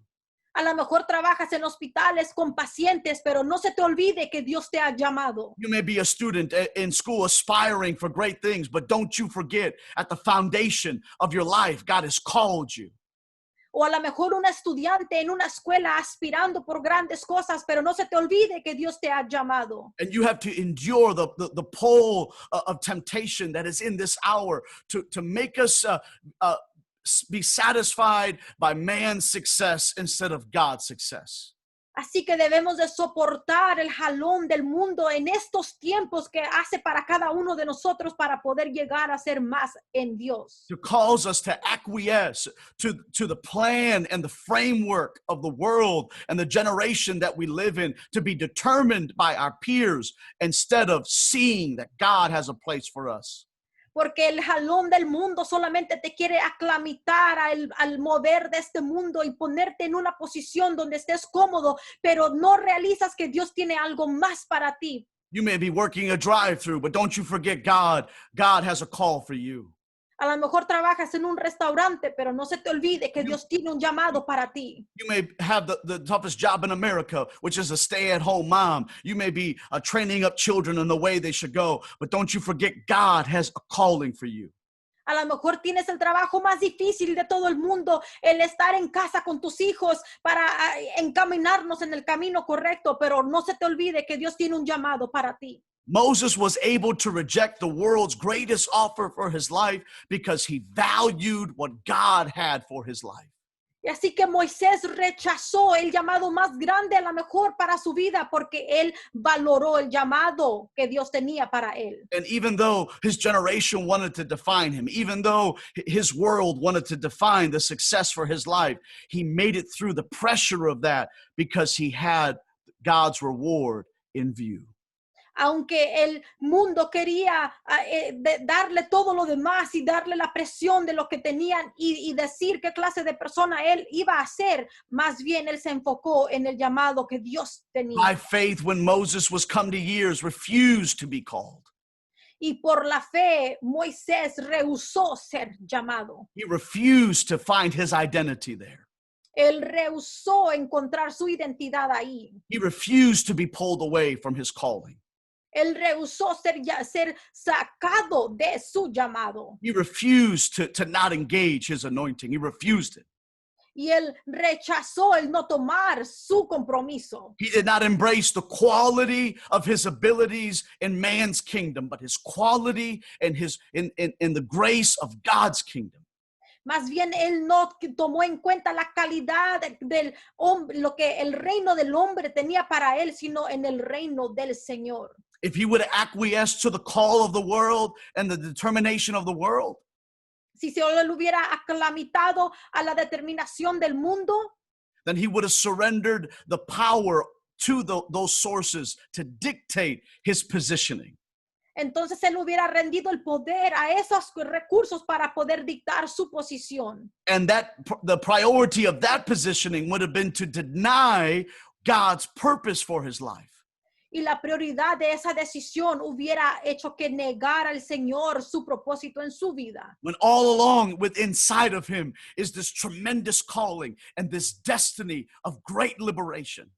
A lo mejor trabajas en hospitales con pacientes, pero no se te olvide que Dios te ha llamado. You may be a student in school aspiring for great things, but don't you forget, at the foundation of your life, God has called you. O a lo mejor un estudiante en una escuela aspirando por grandes cosas, pero no se te olvide que Dios te ha llamado. And you have to endure the pull of temptation that is in this hour to make us be satisfied by man's success instead of God's success. Así que debemos de soportar el jalón del mundo en estos tiempos que hace para cada uno de nosotros para poder llegar a ser más en Dios. To cause us to acquiesce to the plan and the framework of the world and the generation that we live in, to be determined by our peers instead of seeing that God has a place for us. Porque el jalón del mundo solamente te quiere aclamitar al mover de este mundo y ponerte en una posición donde estés cómodo, pero no realizas que Dios tiene algo más para ti. You may be working a drive-through, but don't you forget God. God has a call for you. A lo mejor trabajas en un restaurante, pero no se te olvide que Dios tiene un llamado para ti. You may have the toughest job in America, which is a stay-at-home mom. You may be training up children in the way they should go, but don't you forget God has a calling for you. A lo mejor tienes el trabajo más difícil de todo el mundo, el estar en casa con tus hijos para encaminarnos en el camino correcto, pero no se te olvide que Dios tiene un llamado para ti. Moses was able to reject the world's greatest offer for his life because he valued what God had for his life. Y así que Moisés rechazó el llamado más grande a lo mejor para su vida porque él valoró el llamado que Dios tenía para él. And even though his generation wanted to define him, even though his world wanted to define the success for his life, he made it through the pressure of that because he had God's reward in view. Aunque el mundo quería darle todo lo demás y darle la presión de lo que tenían y decir qué clase de persona él iba a ser, más bien él se enfocó en el llamado que Dios tenía. By faith, when Moses was come to years, refused to be called. Y por la fe, Moisés rehusó ser llamado. He refused to find his identity there. Él rehusó encontrar su identidad ahí. He refused to be pulled away from his calling. Él rehusó ser sacado de su llamado. He refused to not engage his anointing. He refused it. Y él rechazó el no tomar su compromiso. He did not embrace the quality of his abilities in man's kingdom, but his quality and in the grace of God's kingdom. Más bien él no tomó en cuenta la calidad del hombre, lo que el reino del hombre tenía para él, sino en el reino del Señor. If he would have acquiesced to the call of the world and the determination of the world, Si se le hubiera aclamitado a la determinación del mundo, then he would have surrendered the power to those sources to dictate his positioning. entonces él hubiera rendido el poder a esos recursos para poder dictar su posición. And the priority of that positioning would have been to deny God's purpose for his life. Y la prioridad de esa decisión hubiera hecho que negara al Señor su propósito en su vida. When all along inside of him is this tremendous calling and this destiny of great liberation.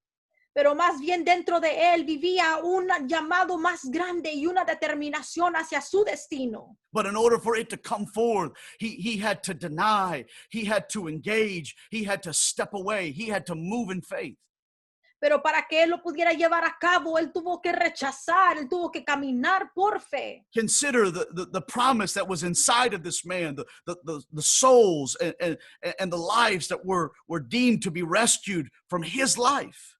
Pero más bien dentro de él vivía un llamado más grande y una determinación hacia su destino. But in order for it to come forth, he had to deny, he had to engage, he had to step away, he had to move in faith. Pero para que él lo pudiera llevar a cabo, él tuvo que rechazar, él tuvo que caminar por fe. Consider the promise that was inside of this man, the souls and the lives that were deemed to be rescued from his life.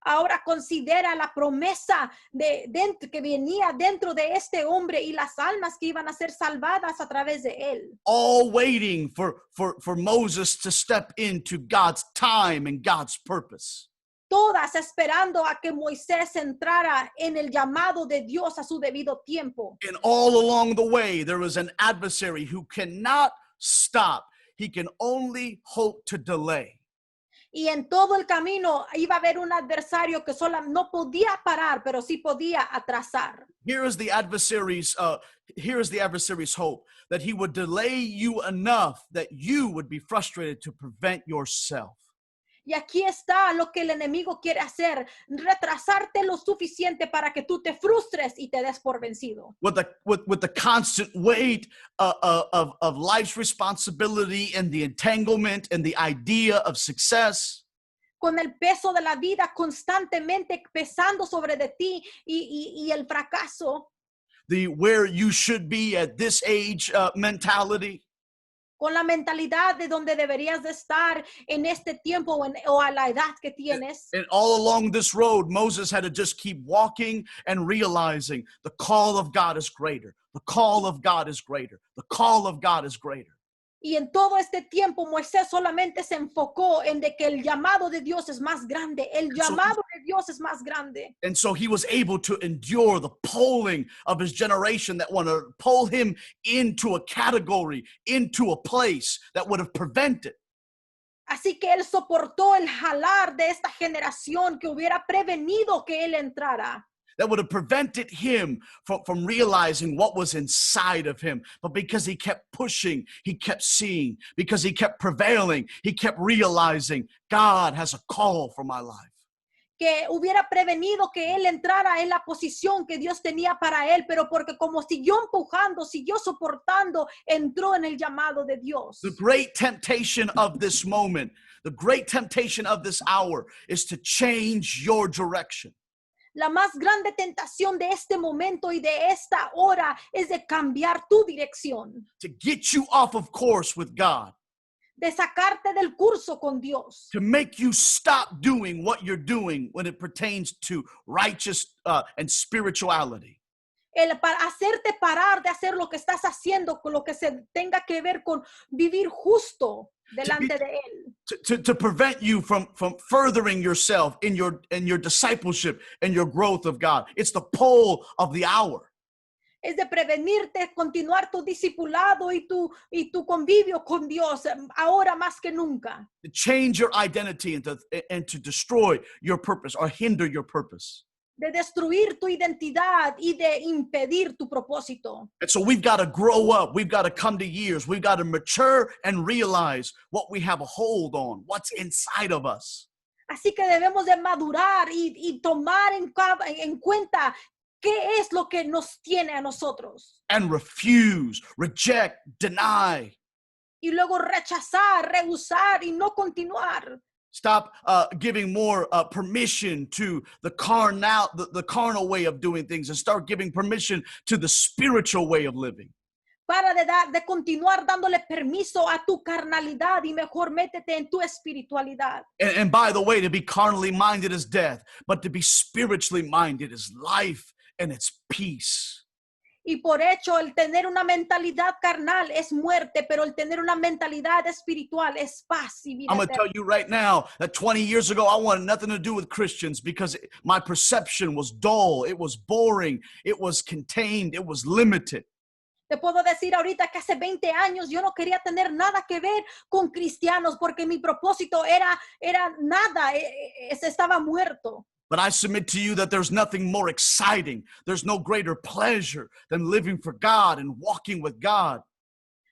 Ahora considera la promesa que venía dentro de este hombre y las almas que iban a ser salvadas a través de él. All waiting for Moses to step into God's time and God's purpose. Todas esperando a que Moisés entrara en el llamado de Dios a su debido tiempo. And all along the way, there was an adversary who cannot stop. He can only hope to delay. Y en todo el camino iba a haber un adversario que solo no podía parar, pero sí podía atrasar. Here is the adversary's hope, that he would delay you enough that you would be frustrated to prevent yourself. Y aquí está lo que el enemigo quiere hacer, retrasarte lo suficiente para que tú te frustres y te des por vencido. With the constant weight of life's responsibility and the entanglement and the idea of success. Con el peso de la vida constantemente pesando sobre de ti y el fracaso. The where you should be at this age mentality. Con la mentalidad de donde deberías de estar en este tiempo o a la edad que tienes. And all along this road, Moses had to just keep walking and realizing the call of God is greater. The call of God is greater. The call of God is greater. Y en todo este tiempo Moisés solamente se enfocó en de que el llamado de Dios es más grande. El llamado de Dios es más grande. And so he was able to endure the polling of his generation that wanted to pull him into a category, into a place that would have prevented. Así que él soportó el jalar de esta generación que hubiera prevenido que él entrara. That would have prevented him from realizing what was inside of him. But because he kept pushing, he kept seeing. Because he kept prevailing, he kept realizing God has a call for my life. Que hubiera prevenido que él entrara en la posición que Dios tenía para él, pero porque como siguió empujando, siguió soportando, entró en el llamado de Dios. The great temptation of this moment, the great temptation of this hour is to change your direction. La más grande tentación de este momento y de esta hora es de cambiar tu dirección, To get you off of course with God. de sacarte del curso con Dios, To make you stop doing what you're doing when it pertains to righteous and spirituality. para hacerte parar de hacer lo que estás haciendo, con lo que se tenga que ver con vivir justo delante de él. To prevent you from furthering yourself in your discipleship and your growth of God. It's the pull of the hour. Es de prevenirte, continuar tu discipulado y tu convivio con Dios, ahora más que nunca. To change your identity and to destroy your purpose or hinder your purpose. De destruir tu identidad y de impedir tu propósito. And so we've got to grow up. We've got to come to years. We've got to mature and realize what we have a hold on, what's inside of us. Así que debemos de madurar y tomar en cuenta qué es lo que nos tiene a nosotros. And refuse, reject, deny. Y luego rechazar, rehusar y no continuar. Stop giving more permission to the carnal way of doing things and start giving permission to the spiritual way of living. Para de continuar dándole permiso a tu carnalidad y mejor métete en tu espiritualidad. And by the way, to be carnally minded is death, but to be spiritually minded is life and it's peace. Y por hecho, el tener una mentalidad carnal es muerte, pero el tener una mentalidad espiritual es paz y vida I'm going to eterna. tell you right now that 20 years ago, I wanted nothing to do with Christians because my perception was dull, it was boring, it was contained, it was limited. Te puedo decir ahorita que hace 20 años yo no quería tener nada que ver con cristianos porque mi propósito era nada, estaba muerto. But I submit to you that there's nothing more exciting, there's no greater pleasure than living for God and walking with God.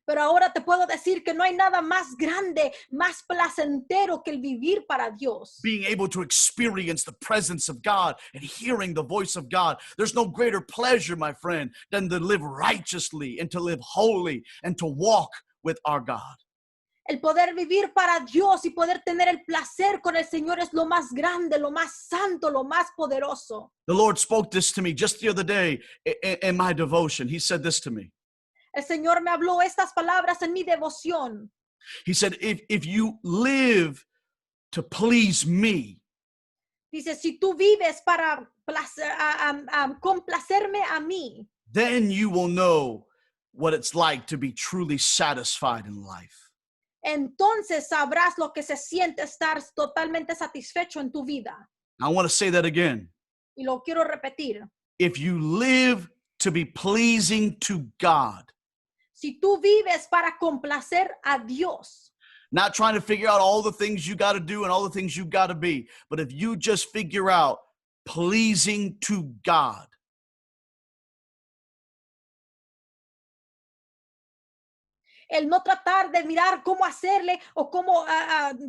Pero ahora te puedo decir que no hay nada más grande, más placentero que el vivir para Dios. Being able to experience the presence of God and hearing the voice of God. There's no greater pleasure, my friend, than to live righteously and to live holy and to walk with our God. El poder vivir para Dios y poder tener el placer con el Señor es lo más grande, lo más santo, lo más poderoso. The Lord spoke this to me just the other day in my devotion. He said this to me. El Señor me habló estas palabras en mi devoción. He said, if you live to please me, Dice, si tú vives para complacerme a mí, then you will know what it's like to be truly satisfied in life. entonces sabrás lo que se siente estar totalmente satisfecho en tu vida. I want to say that again. Y lo quiero repetir. If you live to be pleasing to God, Si tú vives para complacer a Dios, not trying to figure out all the things you got to do and all the things you got to be, but if you just figure out pleasing to God, el no tratar de mirar cómo hacerle o cómo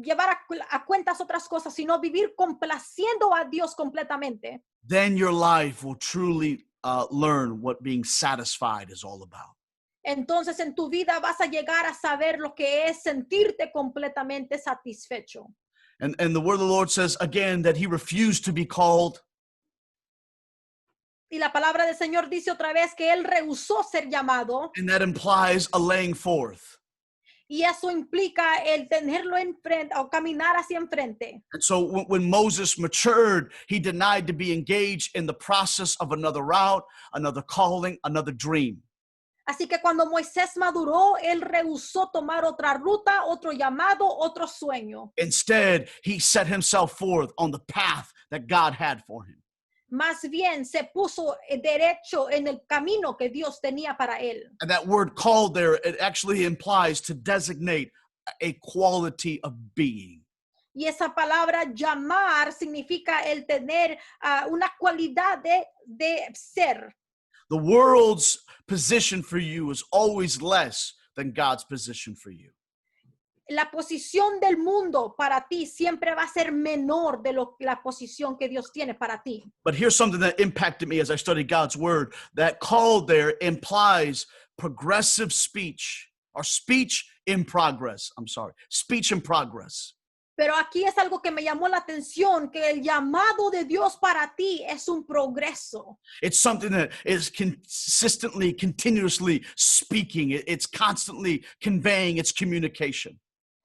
llevar a cuentas otras cosas, sino vivir complaciendo a Dios completamente. then your life will truly learn what being satisfied is all about. Entonces en tu vida vas a llegar a saber lo que es sentirte completamente satisfecho. And the word of the Lord says again that he refused to be called. Y la palabra del Señor dice otra vez que él rehusó ser llamado, And that implies a laying forth. y eso implica el tenerlo enfrente o caminar hacia enfrente. And so when Moses matured, he denied to be engaged in the process of another route, another calling, another dream. Así que cuando Moisés maduró, él rehusó tomar otra ruta, otro llamado, otro sueño. Instead, he set himself forth on the path that God had for him. Más bien se puso derecho en el camino que Dios tenía para él. And that word called there, it actually implies to designate a quality of being. Y esa palabra llamar significa el tener una cualidad de ser. The world's position for you is always less than God's position for you. La posición del mundo para ti siempre va a ser menor de la posición que Dios tiene para ti. But here's something that impacted me as I studied God's word. That called there implies progressive speech or speech in progress. I'm sorry, speech in progress. Pero aquí es algo que me llamó la atención, que el llamado de Dios para ti es un progreso. It's something that is consistently, continuously speaking. It's constantly conveying its communication.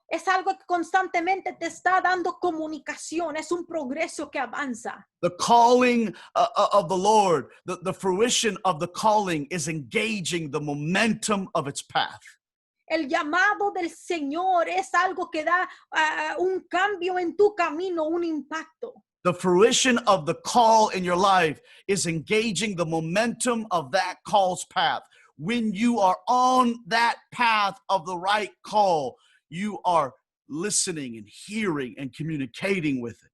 Es algo que constantemente te está dando comunicación, es un progreso que avanza. The calling of the Lord, the fruition of the calling is engaging the momentum of its path. El llamado del Señor es algo que da un cambio en tu camino, un impacto. The fruition of the call in your life is engaging the momentum of that call's path. When you are on that path of the right call, you are listening and hearing and communicating with it.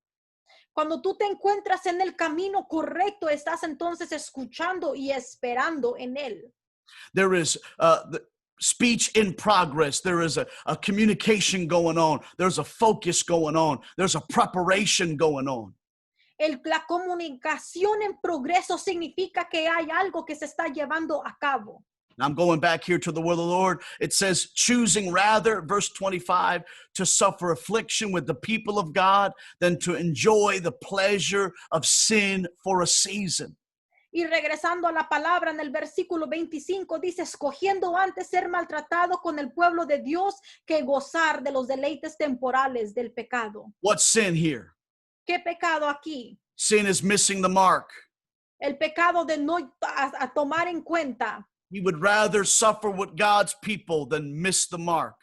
Cuando tú te encuentras en el camino correcto, estás entonces escuchando y esperando en él. There is the speech in progress. There is a communication going on. There's a focus going on. There's a preparation going on. La comunicación en progreso significa que hay algo que se está llevando a cabo. I'm going back here to the word of the Lord. It says, choosing rather, verse 25, to suffer affliction with the people of God than to enjoy the pleasure of sin for a season. Y regresando a la palabra en el versículo 25 dice, escogiendo antes ser maltratado con el pueblo de Dios que gozar de los deleites temporales del pecado. What's sin here? ¿Qué pecado aquí? Sin is missing the mark. El pecado de no a tomar en cuenta. He would rather suffer with God's people than miss the mark.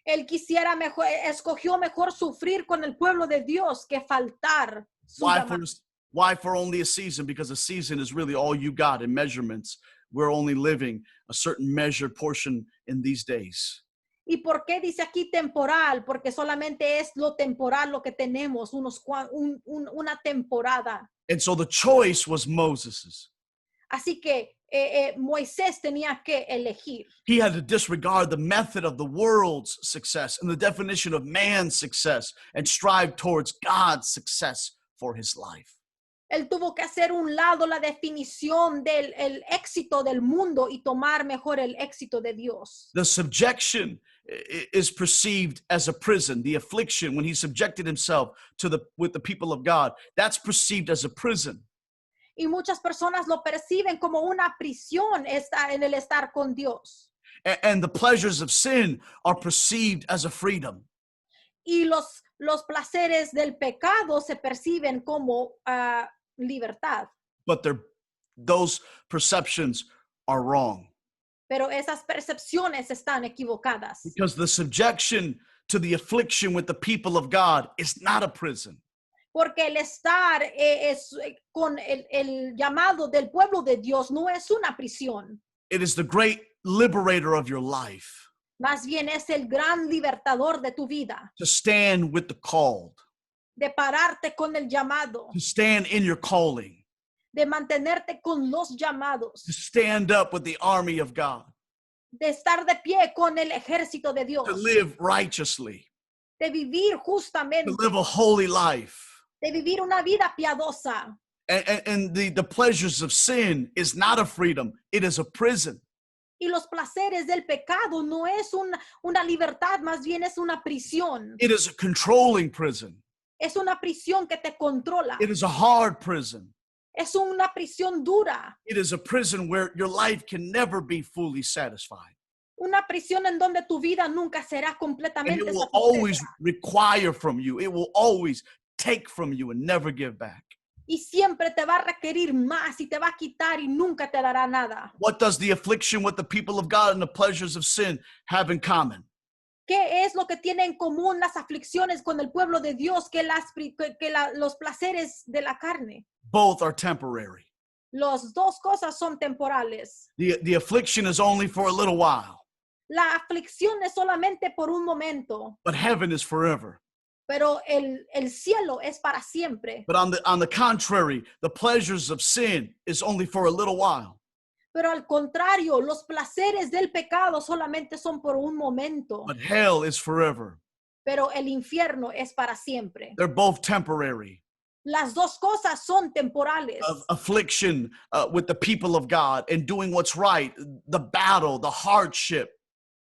Él quisiera mejor, escogió mejor sufrir con el pueblo de Dios que faltar su Why llamado. why for only a season? Because a season is really all you got in measurements. We're only living a certain measured portion in these days. ¿Y por qué dice aquí temporal? Porque solamente es lo temporal lo que tenemos, una temporada. And so the choice was Moses's. Así que Moisés tenía que elegir. He had to disregard the method of the world's success and the definition of man's success and strive towards God's success for his life. Él tuvo que hacer un lado la definición del el éxito del mundo y tomar mejor el éxito de Dios. The subjection is perceived as a prison. The affliction, when he subjected himself with the people of God, that's perceived as a prison. Y muchas personas lo perciben como una prisión en el estar con Dios. And the pleasures of sin are perceived as a freedom. Y los placeres del pecado se perciben como libertad. But those perceptions are wrong. Pero esas percepciones están equivocadas. Because the subjection to the affliction with the people of God is not a prison. Porque el estar con el llamado del pueblo de Dios no es una prisión. It is the great liberator of your life. Más bien es el gran libertador de tu vida. To stand with the called. De pararte con el llamado. To stand in your calling. De mantenerte con los llamados. To stand up with the army of God. De estar de pie con el ejército de Dios. To live righteously. De vivir justamente. To live a holy life. De vivir una vida piadosa. And the pleasures of sin is not a freedom. It is a prison. Y los placeres del pecado no es una libertad, más bien es una prisión. It is a controlling prison. Es una prisión que te controla. It is a hard prison. Es una prisión dura. It is a prison where your life can never be fully satisfied. Una prisión en donde tu vida nunca será And completamente it will satisfecha. always require from you. It will always take from you and never give back. Y siempre te va a requerir más y te va a quitar y nunca te dará nada. What does the affliction with the people of God and the pleasures of sin have in common? ¿Qué es lo que tienen en común las aflicciones con el pueblo de Dios que los placeres de la carne? Both are temporary. Las dos cosas son temporales. The affliction is only for a little while, La aflicción es solamente por un momento, but heaven is forever. pero el cielo es para siempre. But on the contrary, the pleasures of sin is only for a little while. Pero al contrario, los placeres del pecado solamente son por un momento, But hell is forever. pero el infierno es para siempre. They're both temporary. Las dos cosas son temporales. Of affliction with the people of God and doing what's right, the battle, the hardship.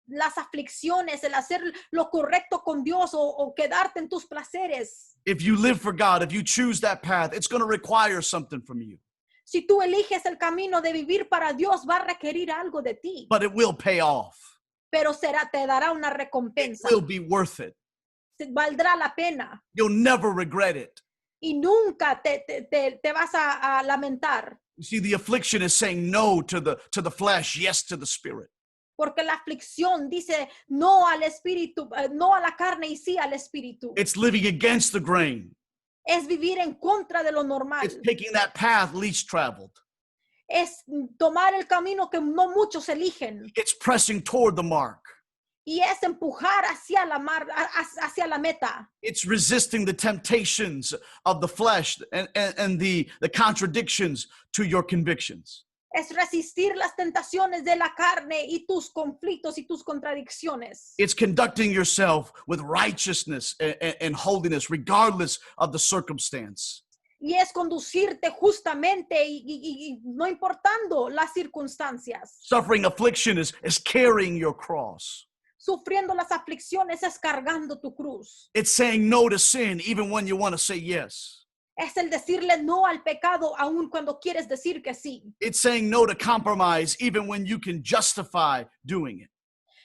Las aflicciones, el hacer lo correcto con Dios o quedarte en tus placeres. If you live for God, if you choose that path, it's going to require something from you. Si tú eliges el camino de vivir para Dios, va a requerir algo de ti, But it will pay off. pero te dará una It recompensa. will be worth it. Valdrá la pena You'll never regret it. y nunca te vas a lamentar, You see, the affliction is saying no to the flesh, yes to the spirit. porque la aflicción dice no al espíritu, no a la carne y sí al espíritu. It's living against the grain. Es vivir en contra de lo normal. It's taking that path least traveled. Es tomar el camino que no muchos eligen It's pressing toward the mark. y es empujar hacia la meta. It's resisting the temptations of the flesh and the contradictions to your convictions. Es resistir las tentaciones de la carne y tus conflictos y tus contradicciones. It's conducting yourself with righteousness and holiness, regardless of the circumstance. Y es conducirte justamente y no importando las circunstancias. Suffering affliction is carrying your cross. Sufriendo las aflicciones es cargando tu cruz. It's saying no to sin even when you want to say yes. Es el decirle no al pecado aun cuando quieres decir que sí. It's saying no to compromise even when you can justify doing it.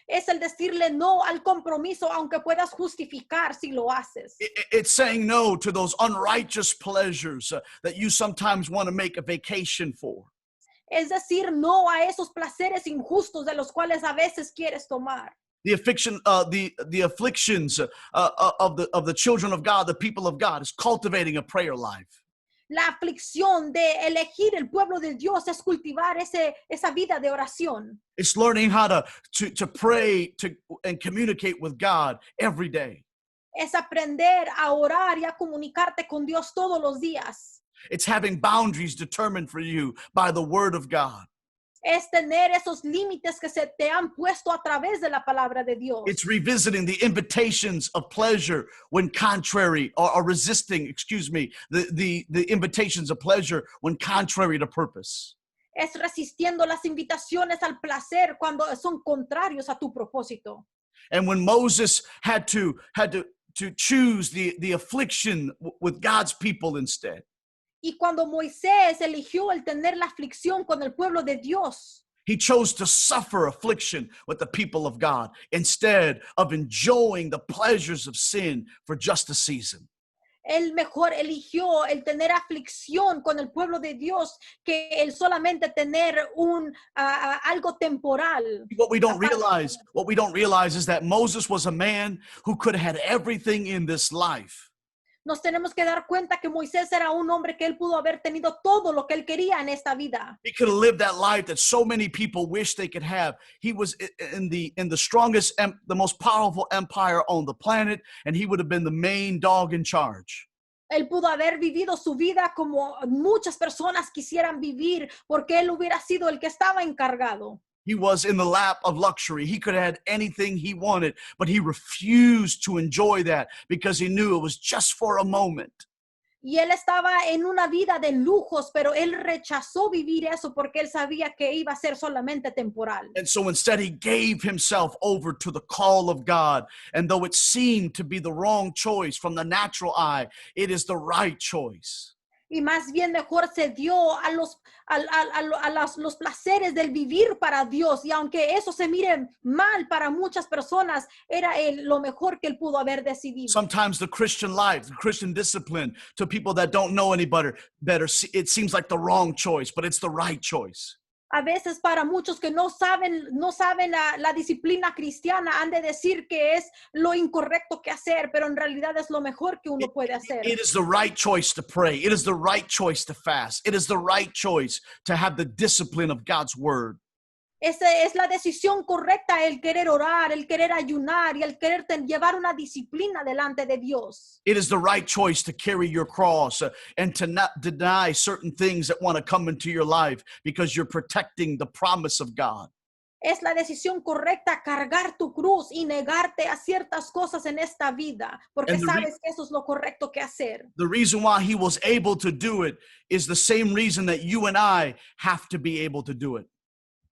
Es el decirle no al compromiso, aunque puedas justificar si lo haces. It's saying no to those unrighteous pleasures that you sometimes want to make a vacation for. Es decir no a esos placeres injustos de los cuales a veces quieres tomar. The afflictions of the children of God, the people of God, is cultivating a prayer life. La aflicción de elegir el pueblo de Dios es cultivar esa vida de oración. It's learning how to pray and communicate with God every day. Es aprender a orar y a comunicarte con Dios todos los días. It's having boundaries determined for you by the word of God. Es tener esos límites que se te han puesto a través de la palabra de Dios. It's revisiting the invitations of pleasure when contrary, or resisting, the invitations of pleasure when contrary to purpose. Es resistiendo las invitaciones al placer cuando son contrarios a tu propósito. And when Moses had to choose the affliction with God's people instead, Y cuando Moisés eligió el tener la aflicción con el pueblo de Dios, he chose to suffer affliction with the people of God instead of enjoying the pleasures of sin for just a season. él mejor eligió el tener aflicción con el pueblo de Dios que el solamente tener algo temporal. What we don't realize is that Moses was a man who could have had everything in this life. Nos tenemos que dar cuenta que Moisés era un hombre que él pudo haber tenido todo lo que él quería en esta vida. He could have lived that life that so many people wish they could have. He was in the strongest, the most powerful empire on the planet, and he would have been the main dog in charge. Él pudo haber vivido su vida como muchas personas quisieran vivir, porque él hubiera sido el que estaba encargado. He was in the lap of luxury. He could have had anything he wanted, but he refused to enjoy that because he knew it was just for a moment. Y él estaba en una vida de lujos, pero él rechazó vivir eso porque él sabía que iba a ser solamente temporal. And so instead, he gave himself over to the call of God. And though it seemed to be the wrong choice from the natural eye, it is the right choice. Y más bien mejor se dio a los placeres del vivir para Dios. Y aunque eso se mire mal para muchas personas, era lo mejor que él pudo haber decidido. Sometimes the Christian life, the Christian discipline, to people that don't know any better, it seems like the wrong choice, but it's the right choice. A veces para muchos que no saben la disciplina cristiana, han de decir que es lo incorrecto que hacer, pero en realidad es lo mejor que uno puede hacer. It is the right choice to pray. It is the right choice to fast. It is the right choice to have the discipline of God's word. Esa es la decisión correcta, el querer orar, el querer ayunar y el querer llevar una disciplina delante de Dios. It is the right choice to carry your cross and to not deny certain things that want to come into your life because you're protecting the promise of God. Es la decisión correcta cargar tu cruz y negarte a ciertas cosas en esta vida, porque sabes que eso es lo correcto que hacer. The reason why he was able to do it is the same reason that you and I have to be able to do it.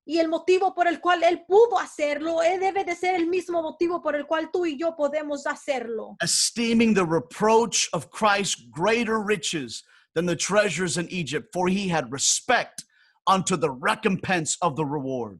Y el motivo por el cual él pudo hacerlo, debe de ser el mismo motivo por el cual tú y yo podemos hacerlo. Esteeming the reproach of Christ greater riches than the treasures in Egypt, for he had respect unto the recompense of the reward.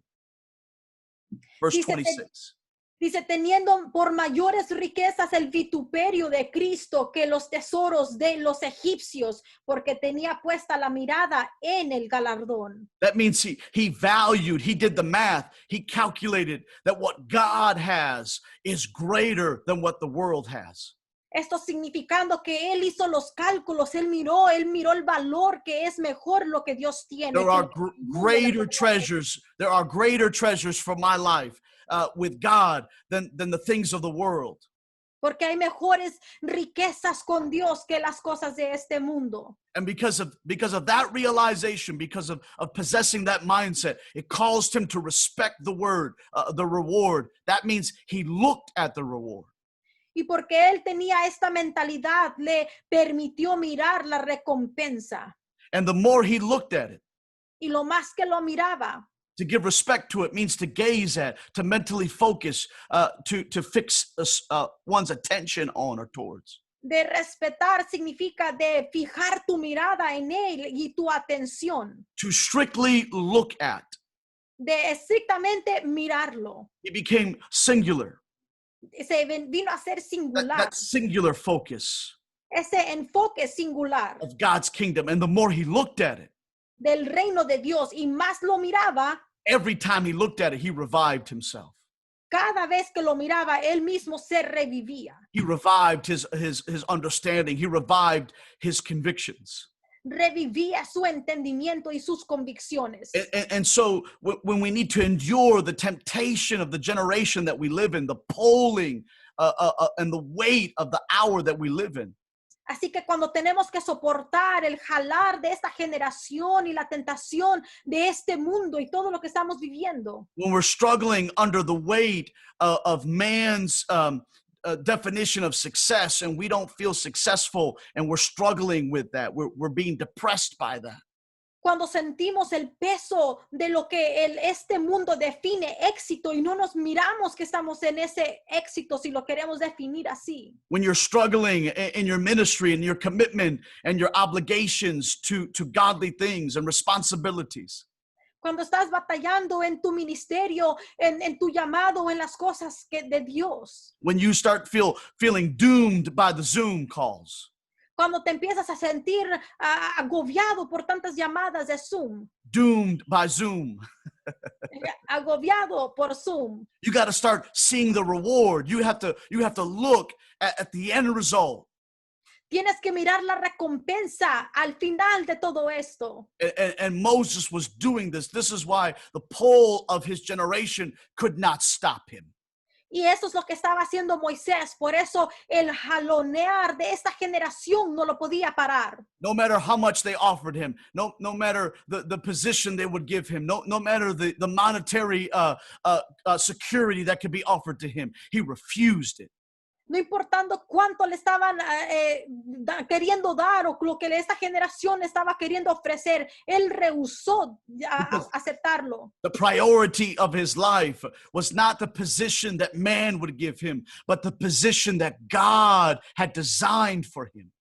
Verse 26. Dice, teniendo por mayores riquezas el vituperio de Cristo que los tesoros de los egipcios, porque tenía puesta la mirada en el galardón. That means he valued, he did the math, he calculated that what God has is greater than what the world has. Esto significando que él hizo los cálculos, él miró el valor que es mejor lo que Dios tiene. There are greater treasures for my life with God than the things of the world. Porque hay mejores riquezas con Dios que las cosas de este mundo. And because of that realization, because of possessing that mindset, it caused him to respect the reward. That means he looked at the reward. Y porque él tenía esta mentalidad, le permitió mirar la recompensa. And the more he looked at it, y lo más que lo miraba, to give respect to it means to gaze at, to mentally focus, to fix one's attention on or towards. De respetar significa de fijar tu mirada en él y tu atención. To strictly look at. de estrictamente mirarlo. He became singular, Vino a ser singular, that singular focus ese enfoque singular of God's kingdom. And the more he looked at it, del reino de Dios y más lo miraba, every time he looked at it, he revived himself. cada vez que lo miraba, él mismo se revivía. He revived his understanding. He revived his convictions. Revivía su entendimiento y sus convicciones. And so when we need to endure the temptation of the generation that we live in, the polling and the weight of the hour that we live in, Así que cuando tenemos que soportar el jalar de esta generación y la tentación de este mundo y todo lo que estamos viviendo, when we're struggling under the weight of man's definition of success and we don't feel successful and we're struggling with that, we're being depressed by that. cuando sentimos el peso de lo que este mundo define éxito y no nos miramos que estamos en ese éxito si lo queremos definir así. When you're struggling in your ministry and your commitment and your obligations to godly things and responsibilities. Cuando estás batallando en tu ministerio, en tu llamado, en las cosas de Dios. When you start feeling doomed by the Zoom calls. Cuando te empiezas a sentir agobiado por tantas llamadas de Zoom. Doomed by Zoom. Agobiado por Zoom. You got to start seeing the reward. You have to look at the end result. Tienes que mirar la recompensa al final de todo esto. And Moses was doing this. This is why the pull of his generation could not stop him. Y eso es lo que estaba haciendo Moisés. Por eso el jalonear de esta generación no lo podía parar. No matter how much they offered him, no matter the position they would give him, no matter the monetary security that could be offered to him, he refused it. No importando cuánto le estaban queriendo dar o lo que esta generación estaba queriendo ofrecer, él rehusó aceptarlo. The priority of his life was not the position that man would give him, but the position that God had designed for him.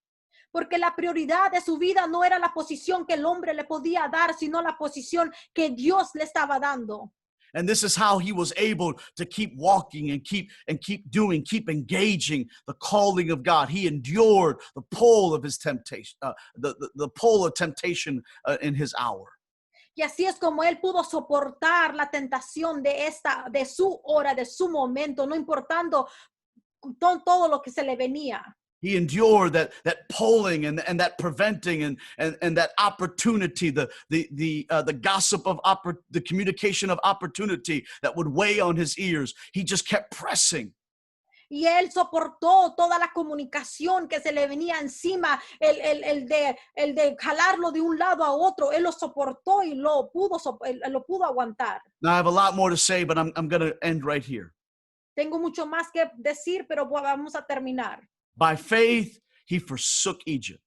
Porque la prioridad de su vida no era la posición que el hombre le podía dar, sino la posición que Dios le estaba dando. And this is how he was able to keep walking and keep engaging the calling of God. He endured the pull of his temptation, the pull of temptation in his hour. Y así es como él pudo soportar la tentación de su hora, de su momento, no importando todo lo que se le venía. He endured that polling and that preventing and that opportunity, the gossip of the communication of opportunity that would weigh on his ears. He just kept pressing. Y él soportó toda la comunicación que se le venía encima, el de jalarlo de un lado a otro. Él lo soportó y lo pudo aguantar. Now I have a lot more to say, but I'm going to end right here. Tengo mucho más que decir, pero vamos a terminar. By faith, he forsook Egypt.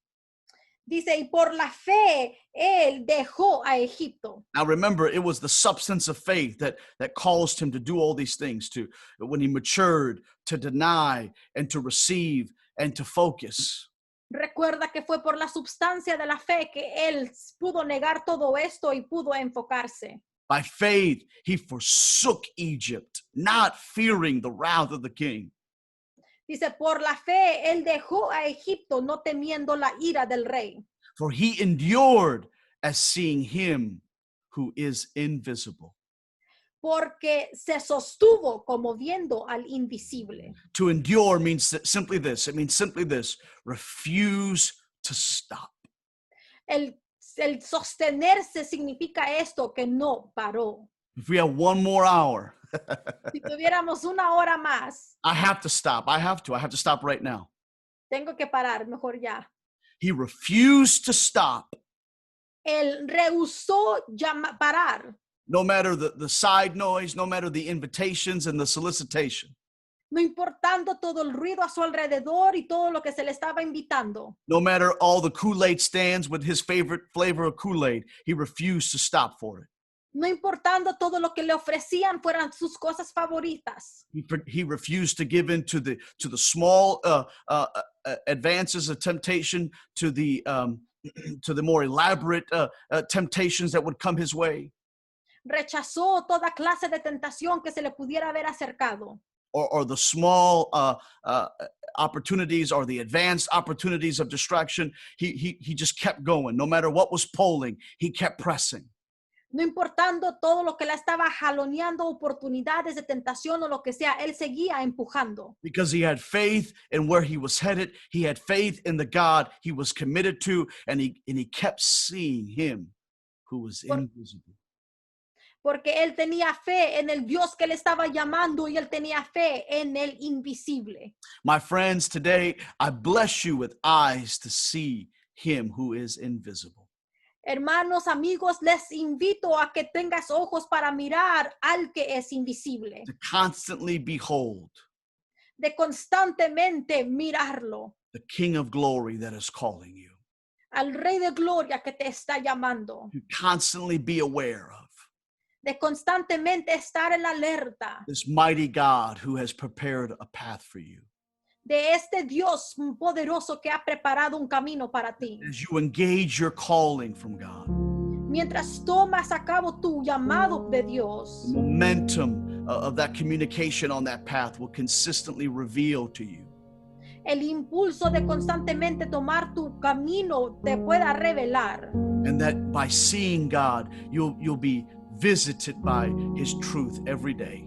Dice, y por la fe, él dejó a Egipto. Now remember, it was the substance of faith that caused him to do all these things, when he matured, to deny and to receive and to focus. Recuerda que fue por la substancia de la fe que él pudo negar todo esto y pudo enfocarse. By faith, he forsook Egypt, not fearing the wrath of the king. Dice, por la fe, él dejó a Egipto, no temiendo la ira del rey. For he endured as seeing him who is invisible. Porque se sostuvo como viendo al invisible. To endure means simply this. It means simply this. Refuse to stop. El sostenerse significa esto, que no paró. If we have one more hour, Si tuviéramos una hora más, I have to stop. I have to stop right now. tengo que parar, mejor ya. He refused to stop. Él rehusó parar. No matter the side noise, no matter the invitations and the solicitation. No importando todo el ruido a su alrededor y todo lo que se le estaba invitando. No matter all the Kool-Aid stands with his favorite flavor of Kool-Aid, he refused to stop for it. No importando todo lo que le ofrecían fueran sus cosas favoritas. He refused to give in to the small advances of temptation, to the more elaborate temptations that would come his way. rechazó toda clase de tentación que se le pudiera haber acercado. or the small opportunities or the advanced opportunities of distraction. He just kept going. No matter what was polling, he kept pressing. No importando todo lo que la estaba jaloneando, oportunidades de tentación o lo que sea, él seguía empujando. Because he had faith in where he was headed. He had faith in the God he was committed to, and he kept seeing him who was invisible. Porque él tenía fe en el Dios que le estaba llamando y él tenía fe en el invisible. My friends, today I bless you with eyes to see him who is invisible. Hermanos, amigos, les invito a que tengas ojos para mirar al que es invisible, To constantly behold de constantemente mirarlo, the King of glory that is calling you. al Rey de Gloria que te está llamando, To constantly be aware of de constantemente estar en alerta this mighty God who has prepared a path for you. de este Dios poderoso que ha preparado un camino para ti. As you engage your calling from God, Mientras tomas a cabo tu llamado de Dios, the momentum of that communication on that path will consistently reveal to you el impulso de constantemente tomar tu camino te pueda revelar. and that by seeing God, you'll be visited by his truth every day.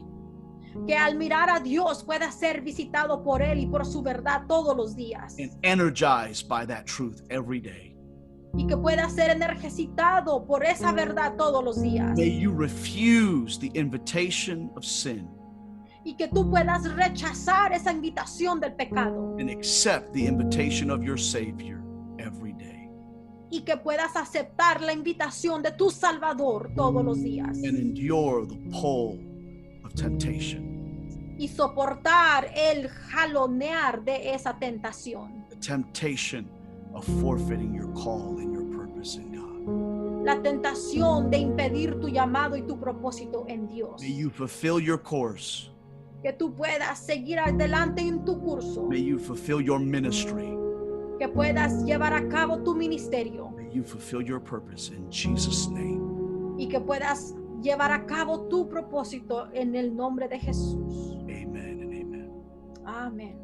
Que al mirar a Dios pueda ser visitado por Él y por su verdad todos los días. And energized by that truth every day. Y que pueda ser energizado por esa verdad todos los días. May you refuse the invitation of sin Y que tú puedas rechazar esa invitación del pecado. and accept the invitation of your Savior every day. Y que puedas aceptar la invitación de tu Salvador todos los días. And endure the pull of temptation, Y soportar el jalonear de esa tentación. the temptation of forfeiting your call and your purpose in God. La tentación de impedir tu llamado y tu propósito en Dios. May you fulfill your course. Que tú puedas seguir adelante en tu curso. May you fulfill your ministry. Que puedas llevar a cabo tu ministerio. May you fulfill your purpose in Jesus' name. Y que puedas llevar a cabo tu propósito en el nombre de Jesús. Amen and amen. Amén.